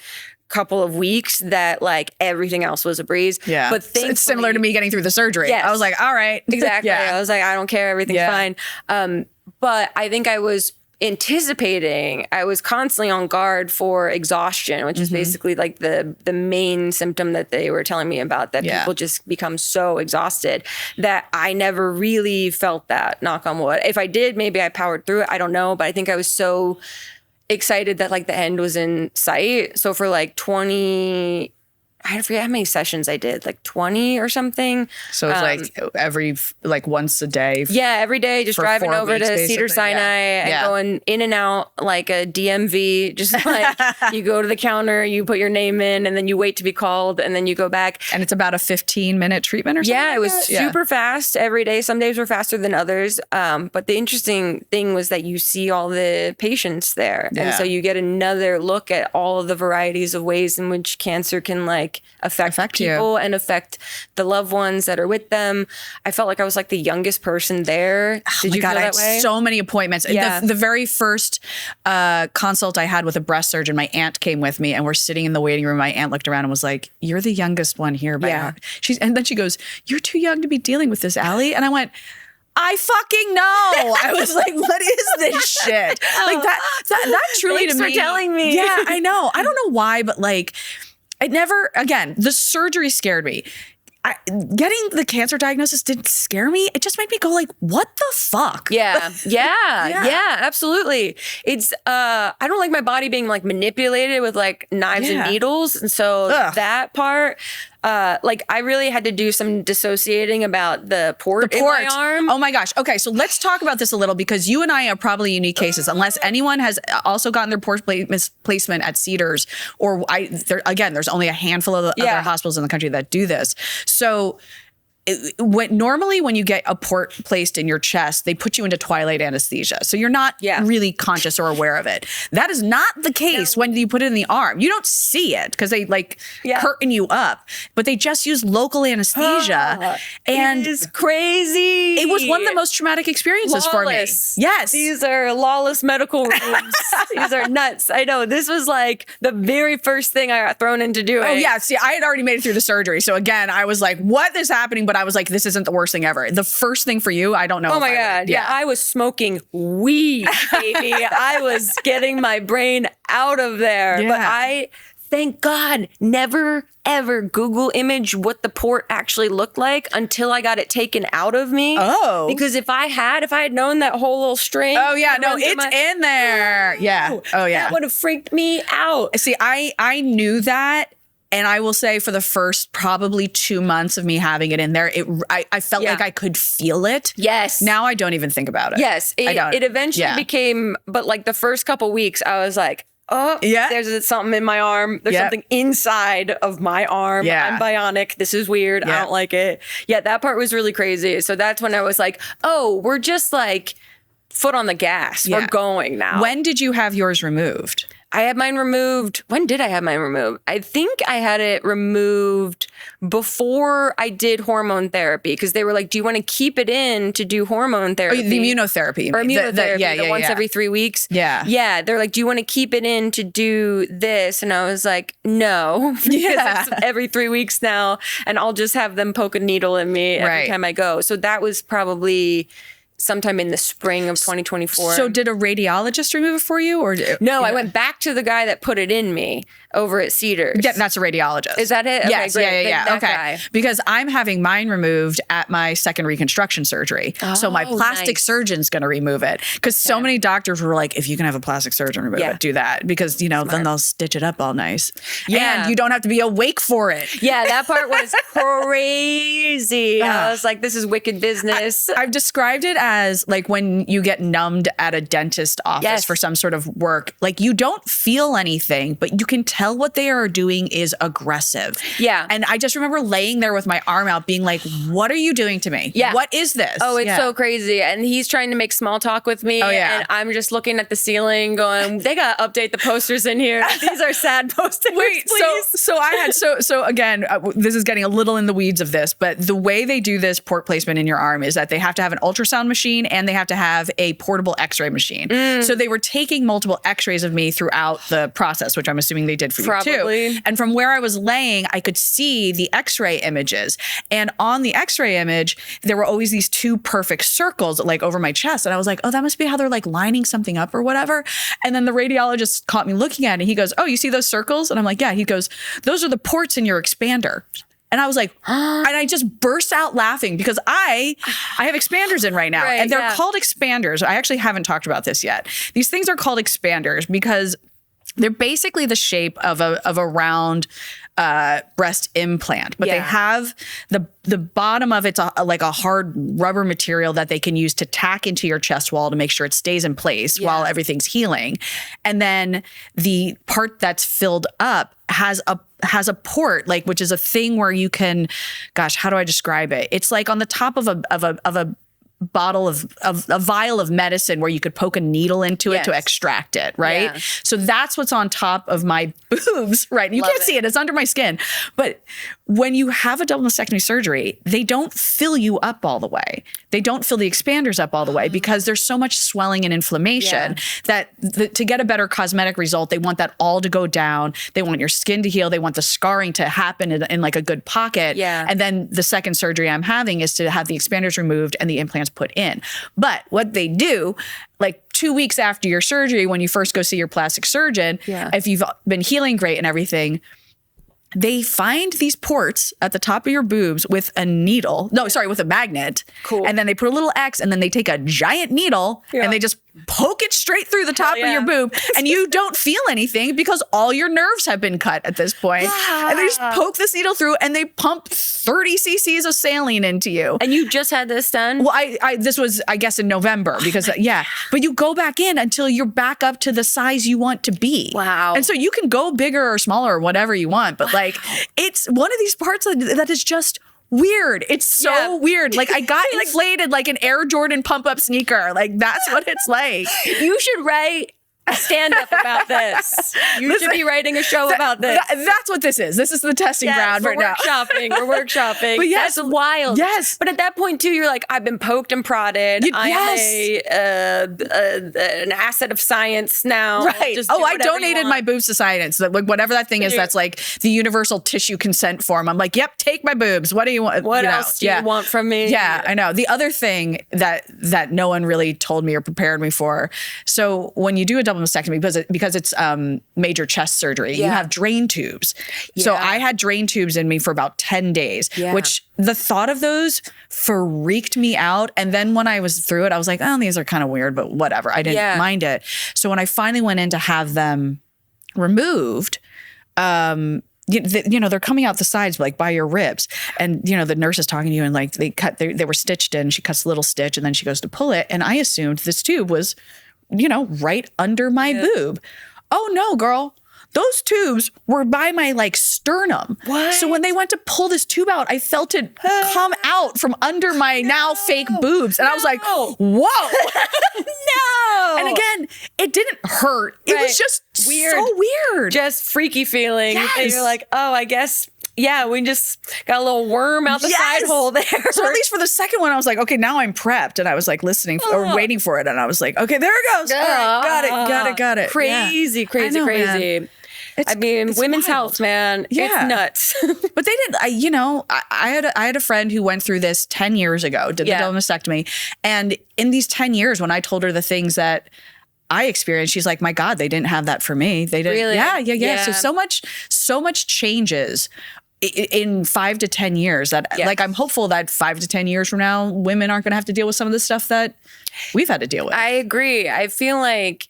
couple of weeks that like everything else was a breeze. Yeah. But it's similar to me getting through the surgery. Yes. I was like, all right. Exactly. I was like, I don't care. Everything's fine. But I think I was anticipating, I was constantly on guard for exhaustion, which is basically like the main symptom that they were telling me about, that people just become so exhausted that I never really felt that, knock on wood. If I did, maybe I powered through it. I don't know. But I think I was so excited that like the end was in sight. So for like 20, I forget how many sessions I did, like 20 or something. So it's like once a day. Yeah, every day, just driving over to Cedars-Sinai and going in and out like a DMV. Just like you go to the counter, you put your name in, and then you wait to be called, and then you go back. And it's about a 15-minute treatment or something? Yeah, it was super fast every day. Some days were faster than others. But the interesting thing was that you see all the patients there. Yeah. And so you get another look at all of the varieties of ways in which cancer can like affect people and affect the loved ones that are with them. I felt like I was like the youngest person there. Did you feel that way? I had so many appointments. Yeah. The very first consult I had with a breast surgeon, my aunt came with me, and we're sitting in the waiting room. My aunt looked around and was like, "You're the youngest one here." And then she goes, "You're too young to be dealing with this, Allie." And I went, I fucking know. I was like, what is this shit? Like that truly Thanks to me. for telling me. Yeah, I know. I don't know why, but like, it never, again, the surgery scared me. Getting the cancer diagnosis didn't scare me. It just made me go like, what the fuck? Yeah, absolutely. It's, I don't like my body being like manipulated with like knives and needles. And so that part, like I really had to do some dissociating about the port in my arm. Oh my gosh. Okay. So let's talk about this a little, because you and I are probably unique cases, unless anyone has also gotten their port placement at Cedars, or there's only a handful of other hospitals in the country that do this. So normally when you get a port placed in your chest, they put you into twilight anesthesia. So you're not really conscious or aware of it. That is not the case when you put it in the arm. You don't see it because they like curtain you up, but they just use local anesthesia. And it is crazy. It was one of the most traumatic experiences for me. Yes. These are lawless medical rooms. These are nuts. I know. This was like the very first thing I got thrown into doing. Oh yeah. See, I had already made it through the surgery. So again, I was like, what is happening? But I was like, this isn't the worst thing ever. The first thing for you, I don't know. Oh my God. Yeah. I was smoking weed, baby. I was getting my brain out of there. Yeah. But thank God, never ever Google image what the port actually looked like until I got it taken out of me. Oh. Because if I had known that whole little string. Oh, yeah. No, it's in there. Yeah. Oh, yeah. That would have freaked me out. See, I knew that. And I will say for the first probably 2 months of me having it in there, I felt like I could feel it. Yes. Now I don't even think about it. Yes. It eventually became, but like the first couple weeks, I was like, oh, there's something in my arm. There's something inside of my arm. Yeah. I'm bionic. This is weird. I don't like it. Yeah, that part was really crazy. So that's when I was like, oh, we're just like foot on the gas. We're going now. When did you have yours removed? I had mine removed. When did I have mine removed? I think I had it removed before I did hormone therapy because they were like, do you want to keep it in to do hormone therapy? Oh, the immunotherapy. Or immunotherapy, once every 3 weeks. Yeah. Yeah. They're like, do you want to keep it in to do this? And I was like, no. Because it's every 3 weeks now. And I'll just have them poke a needle in me every time I go. So that was probably sometime in the spring of 2024. So did a radiologist remove it for you? Or no, I went back to the guy that put it in me over at Cedars. Yeah, that's a radiologist. Is that it? Okay, yes, great. Yeah. That Okay. guy. Because I'm having mine removed at my second reconstruction surgery. So my plastic surgeon's going to remove it. Because so many doctors were like, if you can have a plastic surgeon remove it, do that. Because, then they'll stitch it up all nice. Yeah. And you don't have to be awake for it. Yeah, that part was crazy. I was like, this is wicked business. I've described it as like when you get numbed at a dentist office for some sort of work, like you don't feel anything, but you can tell what they are doing is aggressive. Yeah. And I just remember laying there with my arm out being like, what are you doing to me? Yeah. What is this? Oh, it's so crazy. And he's trying to make small talk with me. Oh, yeah. And I'm just looking at the ceiling going, they got to update the posters in here. These are sad posters. Wait, please. so again, this is getting a little in the weeds of this, but the way they do this port placement in your arm is that they have to have an ultrasound machine and they have to have a portable x-ray machine. So they were taking multiple x-rays of me throughout the process, which I'm assuming they did for you too. And from where I was laying, I could see the x-ray images. And on the x-ray image, there were always these two perfect circles like over my chest. And I was like, oh, that must be how they're like lining something up or whatever. And then the radiologist caught me looking at it. He goes, oh, you see those circles? And I'm like, yeah. He goes, those are the ports in your expander. And I was like, and I just burst out laughing because I have expanders in right now. And they're called expanders. I actually haven't talked about this yet. These things are called expanders because they're basically the shape of a round breast implant, but they have the bottom of it's like a hard rubber material that they can use to tack into your chest wall to make sure it stays in place while everything's healing. And then the part that's filled up has a port, like, which is a thing where you can, gosh, how do I describe it? It's like on the top of a bottle of a vial of medicine where you could poke a needle into it to extract it, right? Yeah. So that's what's on top of my boobs, right? You can't see it. It's under my skin. But when you have a double mastectomy surgery, they don't fill you up all the way. They don't fill the expanders up all the way because there's so much swelling and inflammation that to get a better cosmetic result, they want that all to go down. They want your skin to heal. They want the scarring to happen in like a good pocket. Yeah. And then the second surgery I'm having is to have the expanders removed and the implants put in. But what they do, like 2 weeks after your surgery, when you first go see your plastic surgeon, if you've been healing great and everything, they find these ports at the top of your boobs with a needle. No, sorry, with a magnet. Cool. And then they put a little X and then they take a giant needle and they just poke it straight through the top of your boob. And you don't feel anything because all your nerves have been cut at this point. And they just poke this needle through and they pump 30 cc's of saline into you. And you just had this done? Well, this was, I guess, in November because, but you go back in until you're back up to the size you want to be. Wow. And so you can go bigger or smaller or whatever you want. But like, it's one of these parts that is just weird. It's so weird. Like I got inflated like an Air Jordan pump-up sneaker. Like that's what it's like. You should write a stand-up about this. You should be writing a show about this. That's what this is. This is the testing ground right now. We're workshopping. But that's wild. Yes. But at that point too, you're like, I've been poked and prodded. I'm an asset of science now. Right. I donated my boobs to science. Like whatever that thing is, that's like the universal tissue consent form. I'm like, yep, take my boobs. What do you want? What else do you want from me? Yeah, I know. The other thing that no one really told me or prepared me for. So when you do a double double mastectomy because it's major chest surgery. Yeah. You have drain tubes. Yeah. So I had drain tubes in me for about 10 days, which the thought of those freaked me out. And then when I was through it, I was like, oh, these are kind of weird, but whatever. I didn't mind it. So when I finally went in to have them removed, they're coming out the sides, like by your ribs, and the nurse is talking to you, and like they were stitched in. She cuts a little stitch, and then she goes to pull it, and I assumed this tube was, right under my boob. Oh no, girl. Those tubes were by my like sternum. What? So when they went to pull this tube out, I felt it come out from under my now fake boobs. And I was like, whoa. No. And again, it didn't hurt. It was just weird. So weird. Just freaky feeling. Yes. And you're like, oh, I guess, we just got a little worm out the side hole there. So at least for the second one, I was like, okay, now I'm prepped. And I was like listening or waiting for it. And I was like, okay, there it goes. All right, got it. Crazy. Man. Women's wild. health, man. Yeah. It's nuts. But they did. I had a friend who went through this 10 years ago, did the double mastectomy. And in these 10 years, when I told her the things that I experienced, she's like, my God, they didn't have that for me. They didn't. Really? Yeah. So much changes in 5 to 10 years that like, I'm hopeful that 5 to 10 years from now, women aren't going to have to deal with some of the stuff that we've had to deal with. I agree. I feel like,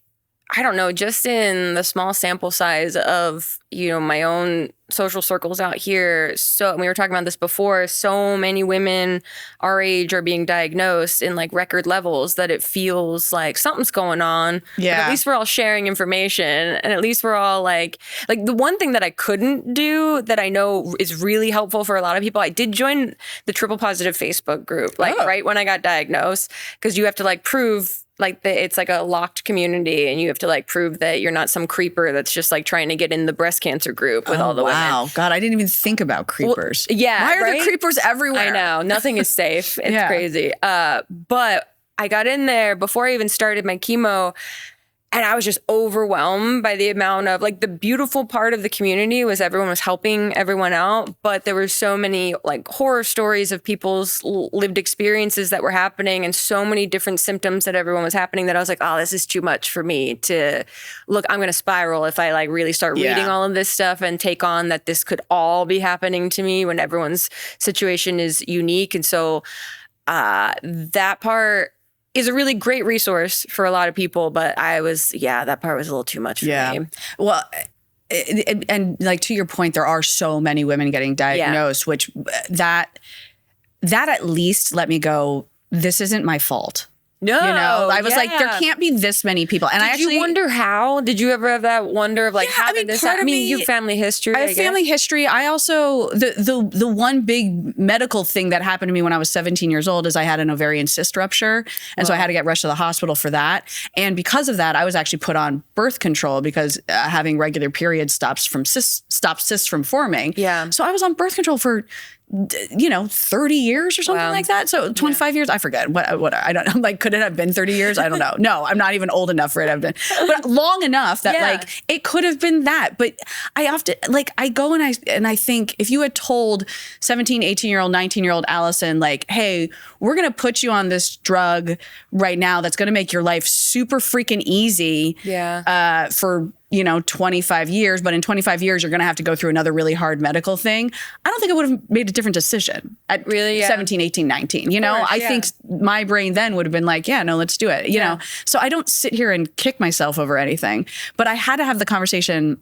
I don't know, just in the small sample size of, my own social circles out here. So, and we were talking about this before, so many women our age are being diagnosed in like record levels that it feels like something's going on. Yeah. But at least we're all sharing information, and at least we're all like the one thing that I couldn't do that I know is really helpful for a lot of people, I did join the triple positive Facebook group, right when I got diagnosed, because you have to prove it's like a locked community, and you have to prove that you're not some creeper that's just trying to get in the breast cancer group with all the women. Wow, God, I didn't even think about creepers. Well, why are there creepers everywhere? I know, nothing is safe. It's crazy. But I got in there before I even started my chemo, and I was just overwhelmed by the amount of the beautiful part of the community was everyone was helping everyone out. But there were so many horror stories of people's lived experiences that were happening, and so many different symptoms that everyone was happening, that I was like, oh, this is too much for me to look. I'm going to spiral if I really start reading all of this stuff and take on that this could all be happening to me when everyone's situation is unique. And so that part is a really great resource for a lot of people, but that part was a little too much for me. Well, and to your point, there are so many women getting diagnosed, which that at least let me go, this isn't my fault. No, I was like, there can't be this many people. And did you wonder how? Did you ever have that wonder of how did this happen? I mean, you have family history. I have family history. I also, the one big medical thing that happened to me when I was 17 years old is I had an ovarian cyst rupture. And so I had to get rushed to the hospital for that. And because of that, I was actually put on birth control because having regular periods stops cysts from forming. Yeah. So I was on birth control for 30 years or something like that. So 25 years, I forget what I don't know. Could it have been 30 years? I don't know. No, I'm not even old enough for it to have been, but long enough that it could have been that. But I often I go and I think if you had told 17, 18-year-old, 19-year-old Alison, hey, we're going to put you on this drug right now that's going to make your life super freaking easy for 25 years, but in 25 years, you're going to have to go through another really hard medical thing. I don't think I would have made a different decision at 17, 18, 19. I think my brain then would have been like, no, let's do it. You know, so I don't sit here and kick myself over anything, but I had to have the conversation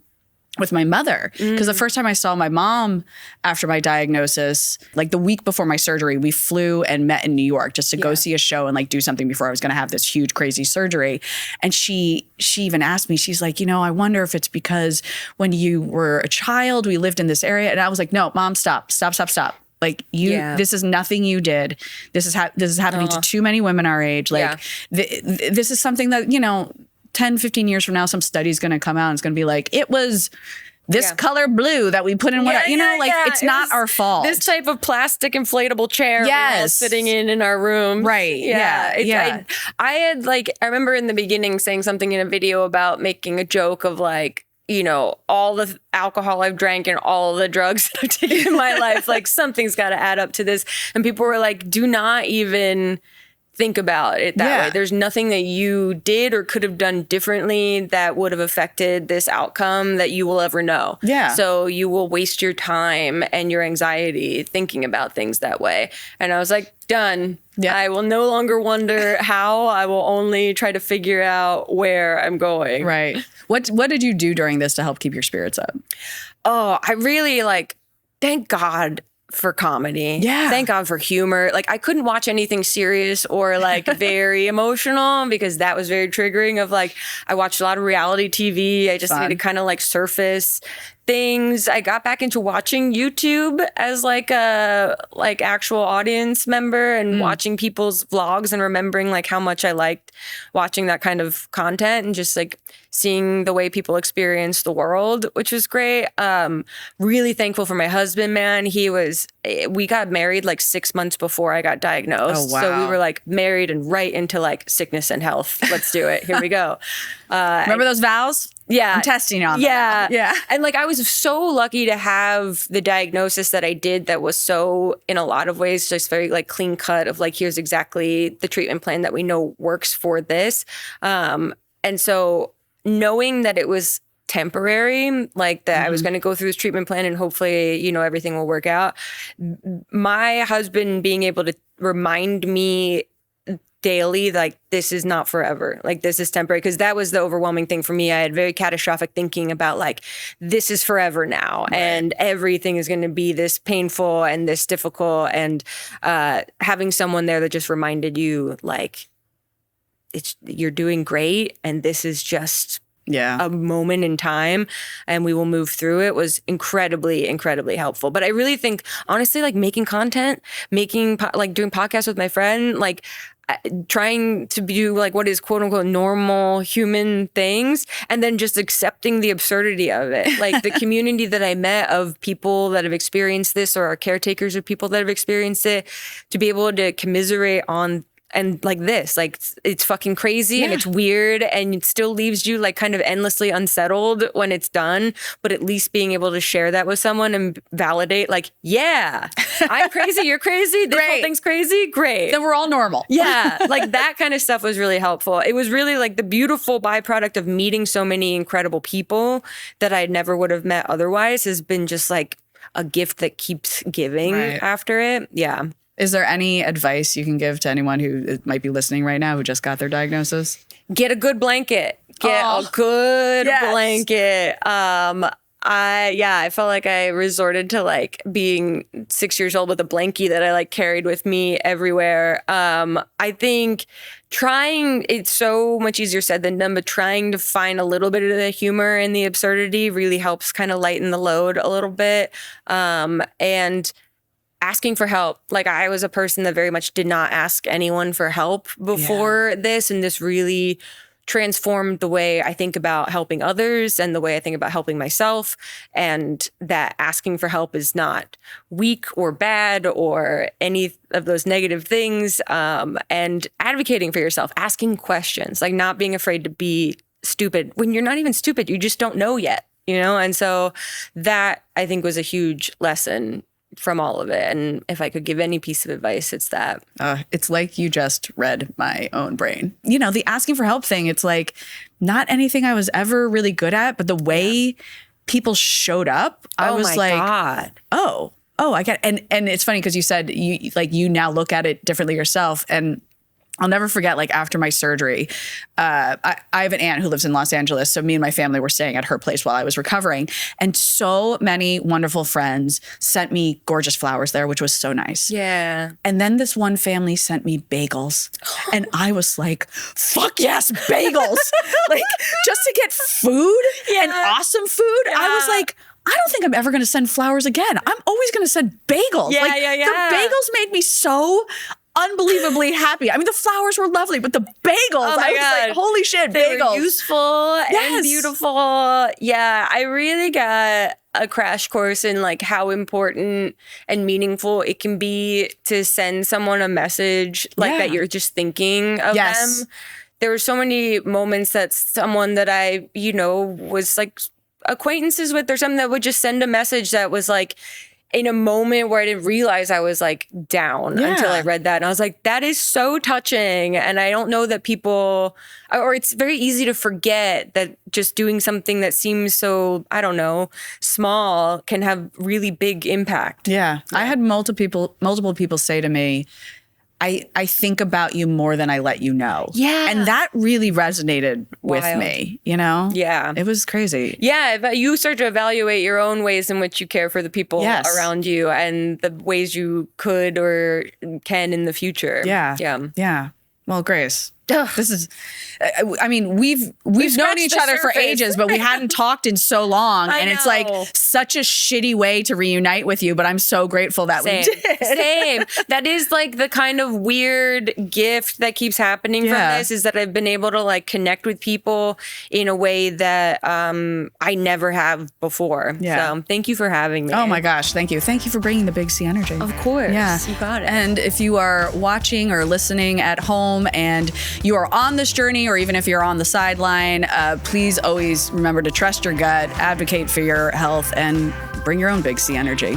with my mother, because the first time I saw my mom after my diagnosis, the week before my surgery, we flew and met in New York just to go see a show and do something before I was going to have this huge, crazy surgery. And she even asked me, she's like, I wonder if it's because when you were a child, we lived in this area. And I was like, no, Mom, stop. This is nothing you did. This is happening to too many women our age. This is something that, 10, 15 years from now, some study's going to come out and it's going to be like, it was this color blue that we put in it's not our fault. This type of plastic inflatable chair we were sitting in our room. Right. Yeah. I had I remember in the beginning saying something in a video about making a joke of all the alcohol I've drank and all the drugs that I've taken in my life, something's got to add up to this. And people were like, do not even think about it that way. There's nothing that you did or could have done differently that would have affected this outcome that you will ever know. Yeah. So you will waste your time and your anxiety thinking about things that way. And I was like, done. Yeah. I will no longer wonder how. I will only try to figure out where I'm going. Right. What did you do during this to help keep your spirits up? Oh, I really thank God for comedy. Yeah. Thank God for humor. I couldn't watch anything serious or very emotional because that was very triggering of I watched a lot of reality TV. I just need to kind of surface things. I got back into watching YouTube as a actual audience member and watching people's vlogs and remembering how much I liked watching that kind of content and just seeing the way people experience the world, which was great. Really thankful for my husband, man. We got married 6 months before I got diagnosed. Oh, wow. So we were married and right into sickness and health. Let's do it. Here we go. Remember those vows? Yeah. I'm testing on them. Yeah. Yeah. And I was so lucky to have the diagnosis that I did that was so, in a lot of ways, just very clean cut of here's exactly the treatment plan that we know works for this. And so knowing that it was temporary, that I was going to go through this treatment plan and hopefully, everything will work out. My husband being able to remind me daily, this is not forever. This is temporary. Because that was the overwhelming thing for me. I had very catastrophic thinking about this is forever now. Right. And everything is going to be this painful and this difficult. And having someone there that just reminded you, you're doing great. And this is just a moment in time and we will move through it was incredibly, incredibly helpful. But I really think, honestly, making content, doing podcasts with my friend, trying to do what is quote unquote normal human things and then just accepting the absurdity of it. The community that I met of people that have experienced this or are caretakers of people that have experienced it, to be able to commiserate on and this, it's fucking crazy and it's weird and it still leaves you kind of endlessly unsettled when it's done. But at least being able to share that with someone and validate, yeah, I'm crazy, you're crazy, this whole thing's crazy, great. Then we're all normal. Yeah, that kind of stuff was really helpful. It was really the beautiful byproduct of meeting so many incredible people that I never would have met otherwise has been just a gift that keeps giving after it. Yeah. Is there any advice you can give to anyone who might be listening right now who just got their diagnosis? Get a good blanket. Get a good blanket. I felt like I resorted to being 6 years old with a blankie that I carried with me everywhere. I think it's so much easier said than done, but trying to find a little bit of the humor in the absurdity really helps kind of lighten the load a little bit. And asking for help. I was a person that very much did not ask anyone for help before this. And this really transformed the way I think about helping others and the way I think about helping myself. And that asking for help is not weak or bad or any of those negative things. And advocating for yourself, asking questions, not being afraid to be stupid when you're not even stupid. You just don't know yet, And so that I think was a huge lesson from all of it. And if I could give any piece of advice, it's that. It's like you just read my own brain. The asking for help thing, it's not anything I was ever really good at, but the way people showed up, I was God. Oh, I get it. And it's funny because you said you now look at it differently yourself. And I'll never forget, after my surgery, I have an aunt who lives in Los Angeles. So me and my family were staying at her place while I was recovering. And so many wonderful friends sent me gorgeous flowers there, which was so nice. Yeah. And then this one family sent me bagels. And I was like, fuck yes, bagels. Just to get food and awesome food. Yeah. I was like, I don't think I'm ever going to send flowers again. I'm always going to send bagels. Yeah. The bagels made me so unbelievably happy. I mean, the flowers were lovely, but the bagels, I was like, holy shit, they bagels. Were useful and beautiful. Yeah, I really got a crash course in how important and meaningful it can be to send someone a message that you're just thinking of them. There were so many moments that someone that I, was acquaintances with or something that would just send a message that was in a moment where I didn't realize I was like down until I read that. And I was like, that is so touching. And I don't know that people, or it's very easy to forget that just doing something that seems so, I don't know, small can have really big impact. Yeah. I had multiple people say to me, I think about you more than I let you know. Yeah. And that really resonated with me, you know? Yeah. It was crazy. Yeah. But you start to evaluate your own ways in which you care for the people around you and the ways you could or can in the future. Yeah. Yeah. Yeah. Well, Grace, this is, I mean, we've known each other for ages, but we hadn't talked in so long. And it's like such a shitty way to reunite with you, but I'm so grateful that we did. Same. That is like the kind of weird gift that keeps happening from this, is that I've been able to like connect with people in a way that I never have before. Yeah. So thank you for having me. Oh my gosh. Thank you. Thank you for bringing the Big C energy. Of course. Yeah. You got it. And if you are watching or listening at home and you are on this journey, or even if you're on the sideline, please always remember to trust your gut, advocate for your health, and bring your own Big C energy.